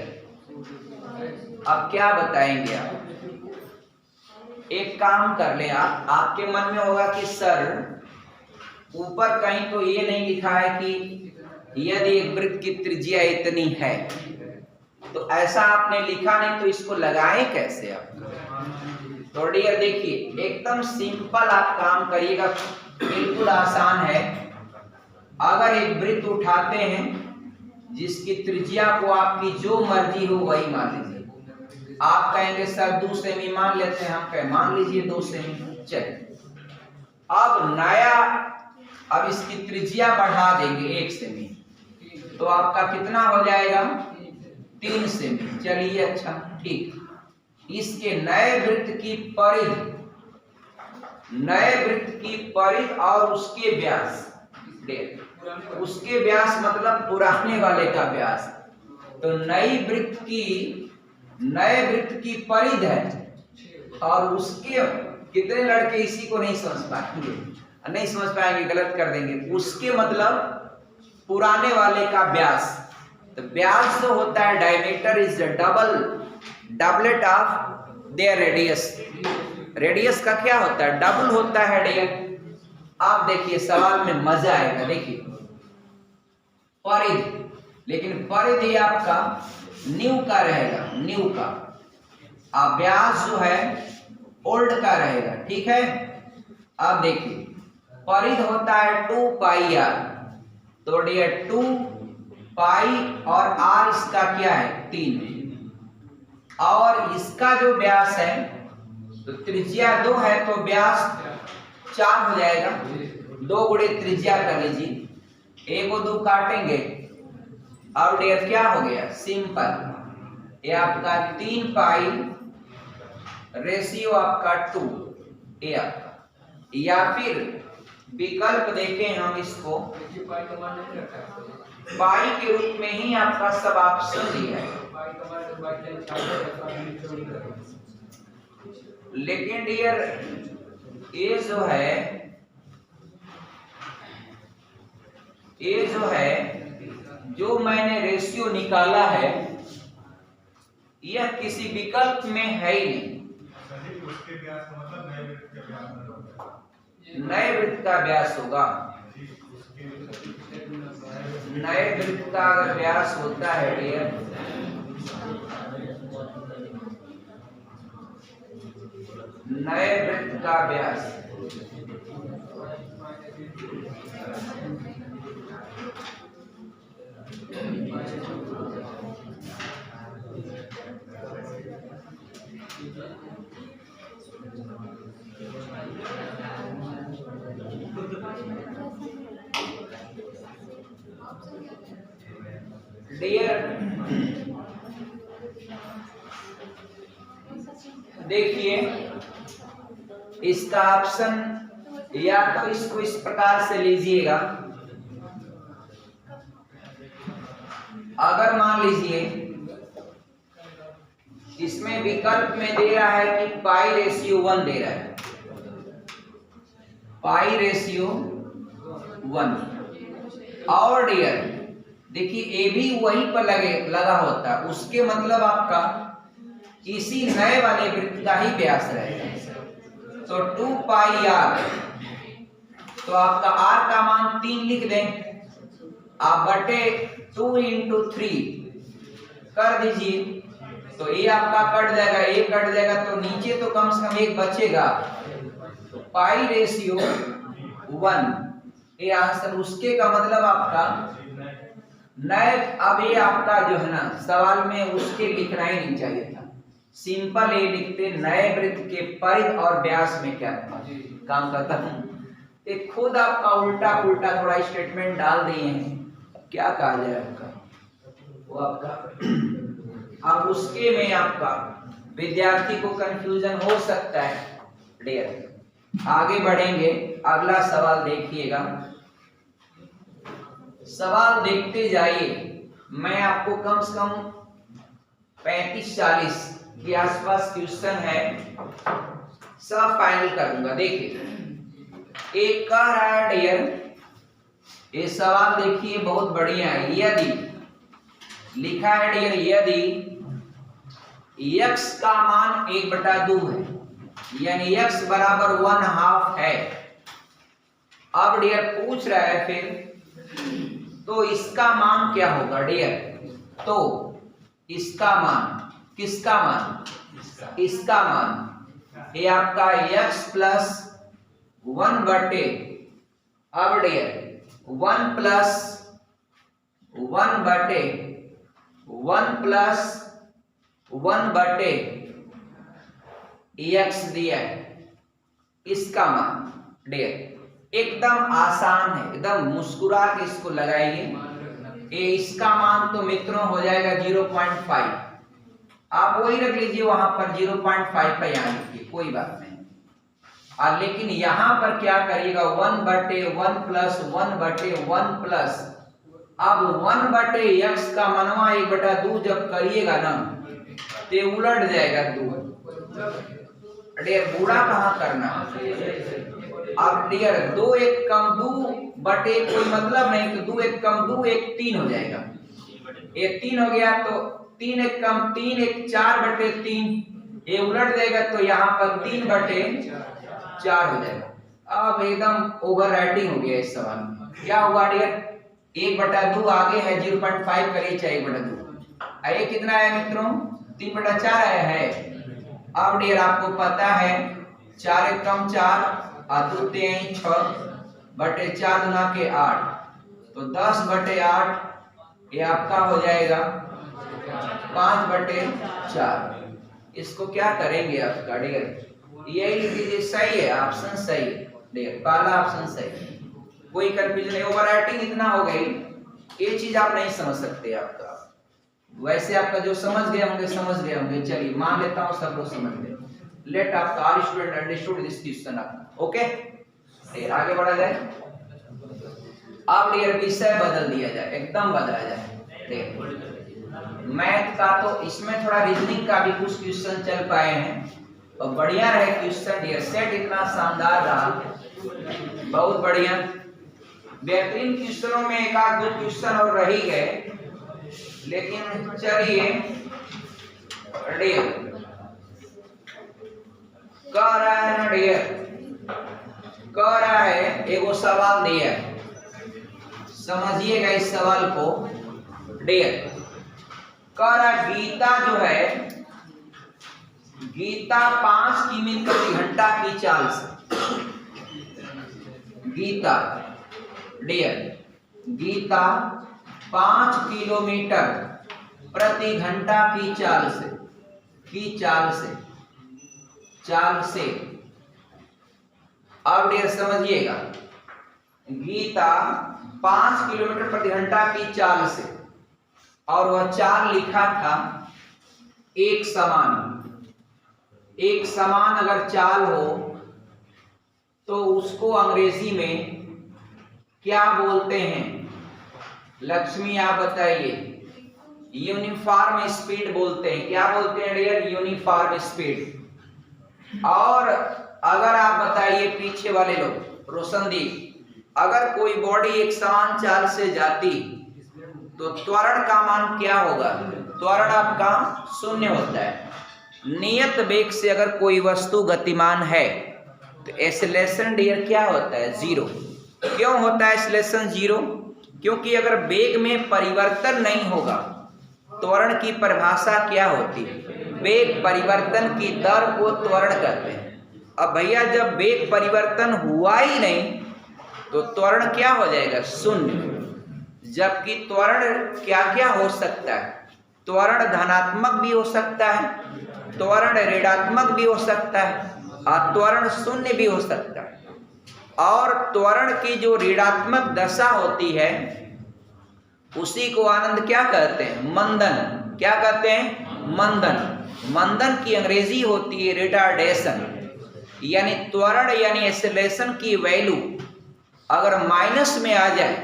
Speaker 1: अब क्या बताएंगे आप? एक काम कर ले आप, आपके मन में होगा कि सर ऊपर कहीं तो ये नहीं लिखा है कि यदि एक वृत्त की त्रिज्या इतनी है, तो ऐसा आपने लिखा नहीं, तो इसको लगाएं कैसे आप? तो डियर देखिए एकदम सिंपल आप काम करिएगा, बिल्कुल आसान है। अगर एक वृत्त उठाते हैं जिसकी त्रिज्या को आपकी जो मर्जी हो वही मान लीजिए। आप कहेंगे सर 2 सेमी मान लेते हैं, हम कहें मान लीजिए 2 सेमी। चलिए अब इसकी त्रिज्या बढ़ा देंगे 1 सेमी, तो आपका कितना हो जाएगा 3 सेमी। चलिए अच्छा ठीक। इसके नए वृत्त की परिध और उसके व्यास, उसके व्यास मतलब पुराने वाले का व्यास। तो नए वृत्त की परिध है और उसके कितने लड़के इसी को नहीं समझ पाएंगे, गलत कर देंगे। उसके मतलब पुराने वाले का व्यास। तो व्यास जो होता है diameter is doublet of their radius. Radius का क्या होता है? डबल होता है डियर। आप देखिए सवाल में मजा आएगा। देखिए परिध, लेकिन परिध ये आपका न्यू का रहेगा, न्यू का। अब व्यास जो है ओल्ड का रहेगा, ठीक है। अब देखिए परिध होता है 2 पाई आर, तो डियर 2 पाई और आर इसका क्या है 3, और इसका जो व्यास है तो त्रिज्या 2 है तो व्यास 4 हो जाएगा। 2 गुणे त्रिज्या कर लीजिए, 1 और 2 काटेंगे और डियर क्या हो गया सिंपल। ये आपका 3 पाई रेशियो आपका 2 ये आपका। या फिर विकल्प देखें हम इसको, पाई के रूप में ही आपका सब ऑप्शन दिया है। लेकिन डियर ये जो है जो मैंने रेशियो निकाला है यह किसी विकल्प में है ही नहीं। नए वृत्त का व्यास होगा। नए वृत्त का अगर व्यास होता है डियर, नए वृत्त का व्यास डियर देखिए इसका ऑप्शन या तो इसको इस प्रकार से लीजिएगा। अगर मान लीजिए इसमें विकल्प में दे रहा है कि पाई रेशियो 1 दे रहा है, पाई रेशियो 1। और डियर देखिए ए भी वहीं पर लगा होता है, उसके मतलब आपका किसी नए वाले वृत्त का ही व्यास रहेगा। तो 2 पाई आर, तो आपका आर का मान 3 लिख दें, आप बटे 2 into 3 कर दीजिए, तो ये आपका कट जाएगा, ये कट जाएगा, तो नीचे तो कम से कम 1 बचेगा। तो पाई रेशियो 1 ये आंसर। उसके का मतलब आपका नए, अब ये आपका जो है ना सवाल में उसके लिखना ही नहीं चाहिए था, सिंपल ये लिखते नए वृत्त के परिध और व्यास में क्या काम करता हूं। खुद आपका उल्टा पुल्टा थोड़ा स्टेटमेंट डाल दिए हैं, क्या कहा जाए आपका वो आपका। अब उसके में आपका विद्यार्थी को कंफ्यूजन हो सकता है डियर। आगे बढ़ेंगे, अगला सवाल देखिएगा। सवाल देखते जाइए, मैं आपको कम से कम 35-40 के आसपास क्वेश्चन है, सब फाइनल करूंगा। देखिए एक कह रहा है डियर, ये सवाल देखिए बहुत बढ़िया है। यदि लिखा है डियर, यदि x का मान 1/2 है, यानी x बराबर 1/2 है। अब डियर पूछ रहा है फिर तो इसका मान क्या होगा डियर? तो इसका मान, किसका मान? इसका मान ये आपका x प्लस 1 बटे, अब डियर 1 प्लस 1 बटे 1 प्लस 1 बटे x दिया है, इसका मान डियर एकदम आसान है, एकदम मुस्कुरा के इसको लगाइए। इसका मान तो मित्रों हो जाएगा 0.5, आप वही रख लीजिए वहां पर 0.5 पे यहाँ लिखिए, कोई बात नहीं। लेकिन यहां पर क्या करिएगा 1 बटे 1 प्लस 1 बटे 1 प्लस, अब 1 बटे x का मनवा 1/2 जब करिएगा ना तो उलट जाएगा 2। डियर बूढ़ा कहाँ करना, अब डियर 2 1 कम 2 बटे कोई मतलब नहीं, तो 2 1 कम 2 1 3 हो जाएगा, 1 3 हो गया, तो 3 1 कम 3 1 4 बटे 3, ये उलट जाएगा तो यहाँ पर 3 बटे 4 हो जाएगा। अब एकदम ओवर राइटिंग हो गया इस सवाल में। क्या हुआ डियर 1/2 आगे है 0.5 करिए चाहे 1/2, ये कितना है मित्रों 3/4 आया है। अब डियर आपको पता है 4 1 कम 4 और 2 3 6 बटे 4 गुना के 8, तो 10 बटे 8 ये आपका हो जाएगा 5 बटे 4। इसको क्या करेंगे आपका डियर, यही लिख दीजिए, सही है, ऑप्शन सही है डियर, पहला ऑप्शन सही है, कोई कंफ्यूजन नहीं। ओवर राइटिंग इतना हो गई, ये चीज आप नहीं समझ सकते आपका, वैसे आपका जो समझ गए होंगे समझ गए होंगे, चलिए मान लेता हूँ सब लोग समझ गए। लेट आपका all student understood this question आपका, ओके आगे बढ़ा जाए। अब डियर विषय बदल दिया जाए, एकदम बदला जाए। मैथ का तो इसमें थोड़ा रीजनिंग का भी कुछ क्वेश्चन चल पाए हैं, और बढ़िया रहे क्वेश्चन डियर, सेट इतना शानदार रहा, बहुत बढ़िया बेहतरीन क्वेश्चनों में एक आध 2 क्वेश्चन और रह ही गए, लेकिन चलिए डियर कह रहा है ना डियर, कह रहा है एगो सवाल दिया है, समझिएगा इस सवाल को डियर। कह रहा गीता जो है, गीता 5 किमी प्रति घंटा की चाल से, गीता डियर गीता 5 किलोमीटर प्रति घंटा की चाल से अब डियर समझिएगा, गीता 5 किलोमीटर प्रति घंटा की चाल से, और वह चाल लिखा था एक समान अगर चाल हो तो उसको अंग्रेजी में क्या बोलते हैं, लक्ष्मी आप बताइए। यूनिफॉर्म स्पीड बोलते हैं, क्या बोलते हैं डियर, यूनिफॉर्म स्पीड। और अगर आप बताइए पीछे वाले लोग, रोशनदीप, अगर कोई बॉडी एक समान चाल से जाती तो त्वरण का मान क्या होगा, त्वरण आपका 0 होता है। नियत वेग से अगर कोई वस्तु गतिमान है तो एक्सेलरेशन डियर क्या होता है, 0। क्यों होता है एक्सेलरेशन 0, क्योंकि अगर वेग में परिवर्तन नहीं होगा, त्वरण की परिभाषा क्या होती है, वेग परिवर्तन की दर को त्वरण कहते हैं। अब भैया जब वेग परिवर्तन हुआ ही नहीं तो त्वरण क्या हो जाएगा, 0। जबकि त्वरण क्या क्या हो सकता है, त्वरण धनात्मक भी हो सकता है, त्वरण ऋणात्मक भी हो सकता है, और त्वरण 0 भी हो सकता है। और त्वरण की जो ऋणात्मक दशा होती है उसी को आनंद क्या कहते हैं, मंदन। क्या कहते हैं, मंदन। मंदन की अंग्रेजी होती है रिटार्डेशन, यानी त्वरण यानी एक्सेलरेशन की वैल्यू अगर माइनस में आ जाए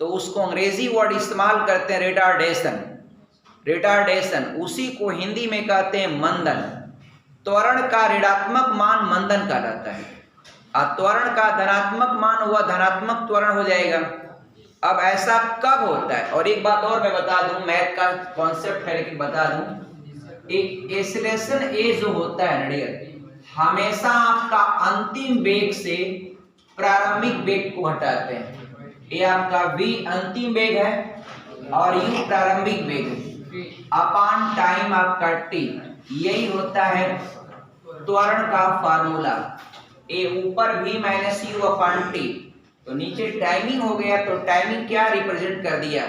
Speaker 1: तो उसको अंग्रेजी वर्ड इस्तेमाल करते हैं रिटार्डेशन। रिटार्डेशन उसी को हिंदी में कहते हैं मंदन। त्वरण का ऋणात्मक मान मंदन कहलाता है, और त्वरण का धनात्मक मान हुआ धनात्मक त्वरण हो जाएगा। अब ऐसा कब होता है, और एक बात और मैं बता दूं, मैथ का कॉन्सेप्ट है लेकिन बता दूं, एक एक्सेलरेशन ए जो होता है डियर, हमेशा आपका अंतिम वेग से प्रारंभिक वेग को घटाते हैं। ये आपका v अंतिम वेग है और u प्रारंभिक वेग है, अपॉन टाइम आपका t, यही होता है त्वरण का फार्मूला। ए ऊपर v minus u upon t, तो नीचे टाइमिंग हो गया, तो टाइमिंग क्या रिप्रेजेंट कर दिया,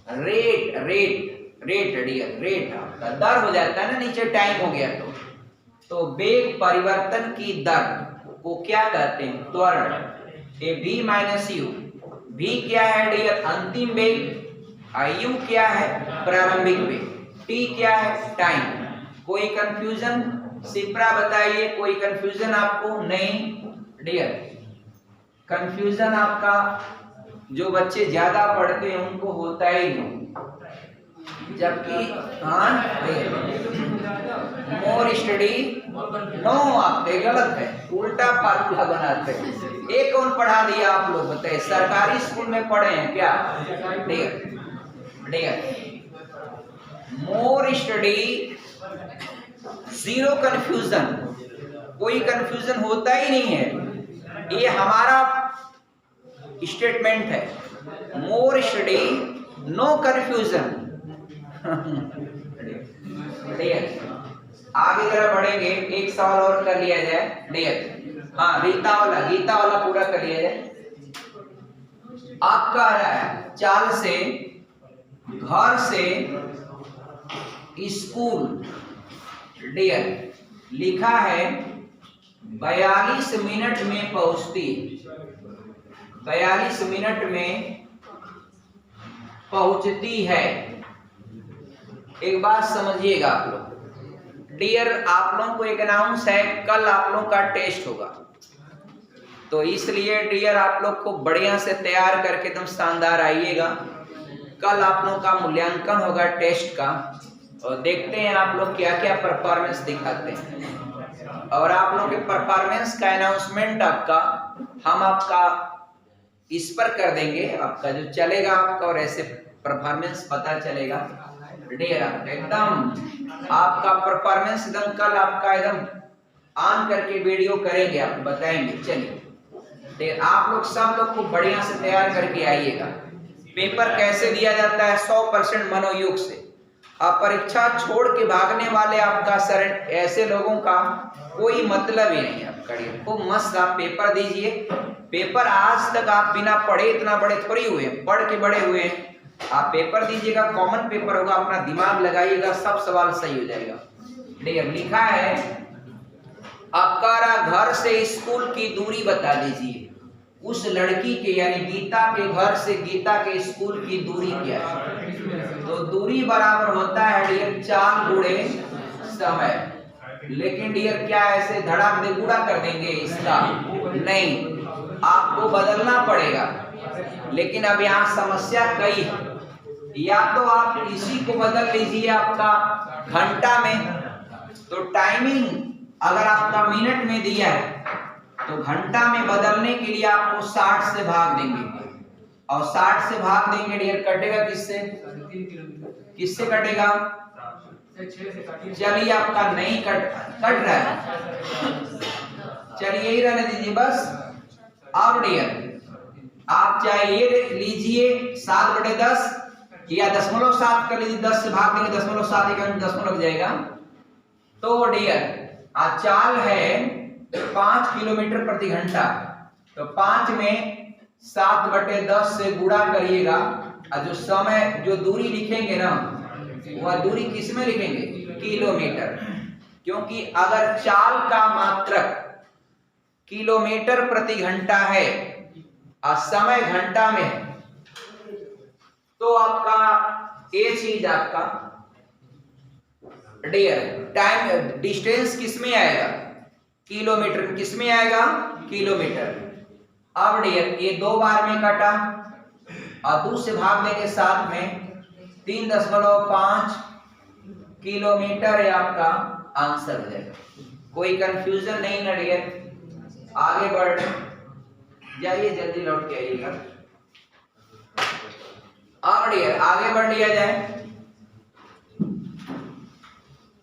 Speaker 1: rate rate rate dear, rate आपका दर हो जाता है ना, नीचे टाइम हो गया तो वेग परिवर्तन की दर को क्या कहते हैं? त्वरण। ए v माइनस यू, v क्या है डियर? अंतिम वेग, u क्या है? प्रारंभिक वेग, t क्या है? टाइम। कोई कंफ्यूजन? सिप्रा बताइए, कोई कंफ्यूजन आपको? नहीं डियर, कंफ्यूजन आपका जो बच्चे ज्यादा पढ़ते हैं उनको होता ही नहीं, जबकि हाँ मोर स्टडी नो, आपके गलत है, उल्टा फार्मूला बनाते हैं। एक कौन पढ़ा दिया आप लोग बताइए? सरकारी स्कूल में पढ़े हैं क्या dear? Dear more study, zero confusion, कोई कंफ्यूजन होता ही नहीं है, ये हमारा स्टेटमेंट है। More study no confusion. आगे जरा बढ़ेंगे, एक सवाल और कर लिया जाए डियर। हाँ गीता वाला पूरा कर लिया जाए। आप कह रहा है चाल से, घर से स्कूल डियर, लिखा है 42 मिनट में पहुंचती, 42 मिनट में पहुंचती है। एक बात समझिएगा आप लोग डियर, आप लोगों को एक अनाउंस है, कल आप लोगों का टेस्ट होगा, तो इसलिए डियर आप लोग को बढ़िया से तैयार करके एकदम शानदार आइएगा। कल आप लोगों का मूल्यांकन होगा टेस्ट का, और देखते हैं आप लोग क्या क्या परफॉर्मेंस दिखाते हैं। और आप लोगों के परफॉर्मेंस का अनाउंसमेंट आपका हम आपका इस पर कर देंगे, आपका जो चलेगा आपका, और ऐसे परफॉर्मेंस पता चलेगा डियर आपका एकदम, आपका परफॉर्मेंस एकदम कल आपका एकदम ऑन करके वीडियो करेंगे, आप बताएंगे। चलिए आप लोग सब लोग को बढ़िया से तैयार करके आइएगा। पेपर कैसे दिया जाता है? 100% मनोयोग से। आप परीक्षा छोड़ के भागने वाले आपका सर, ऐसे लोगों का कोई मतलब ही नहीं है आपका। खूब मस्त आप पेपर दीजिए। पेपर आज तक आप बिना पढ़े इतना बड़े थोड़ी हुए, पढ़ के बड़े हुए हैं। आप पेपर दीजिएगा, कॉमन पेपर होगा, अपना दिमाग लगाइएगा, सब सवाल सही हो जाएगा। डियर लिखा है आपका घर से स्कूल की दूरी बता दीजिए। उस लड़की के यानी गीता के घर से गीता के स्कूल की दूरी क्या है? तो दूरी बराबर होता है डियर 4 गुणे समय। लेकिन डियर क्या ऐसे धड़ाक दे गुणा कर देंगे इसका? नहीं, आपको बदलना पड़ेगा। लेकिन अब यहाँ समस्या कई है, या तो आप इसी को बदल लीजिए आपका घंटा में, तो टाइमिंग अगर आपका मिनट में दिया है तो घंटा में बदलने के लिए आपको 60 से भाग देंगे, और 60 से भाग देंगे डियर कटेगा किससे?
Speaker 2: 3 किलोमीटर।
Speaker 1: किससे कटेगा? चलिए आपका नहीं कट रहा है, चलिए यही रहने दीजिए बस। अब डियर आप चाहे ये लीजिए 7/10 या 0.7 कर लीजिए, 10 से भाग देंगे 0.7 एक अंक 10 लग जाएगा। तो डियर चाल है 5 किलोमीटर प्रति घंटा, तो 5 में 7/10 से गुणा करिएगा, और जो समय जो दूरी लिखेंगे ना वह दूरी किस में लिखेंगे? किलोमीटर। क्योंकि अगर चाल का मात्रक किलोमीटर प्रति घंटा है और समय घंटा में है, तो आपका ये चीज आपका डियर टाइम डिस्टेंस किस में आएगा? किलोमीटर। किस में आएगा? किलोमीटर। अब डियर ये 2 बार में कटा और 2 से भाग देंगे 7 में, 3.5 किलोमीटर है आपका आंसर हो जाएगा। कोई कंफ्यूजन नहीं ना डियर? आगे बढ़ जाइए, जल्दी लौट के आइएगा। अब डियर आगे बढ़ लिया जाए,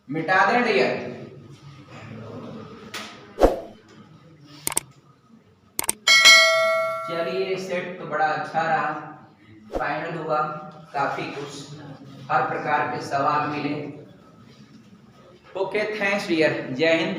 Speaker 1: मिटा दें डियर। चलिए सेट तो बड़ा अच्छा रहा, फाइनल हुआ, काफी कुछ हर प्रकार के सवाल मिले। ओके थैंक्स डियर, जय हिंद।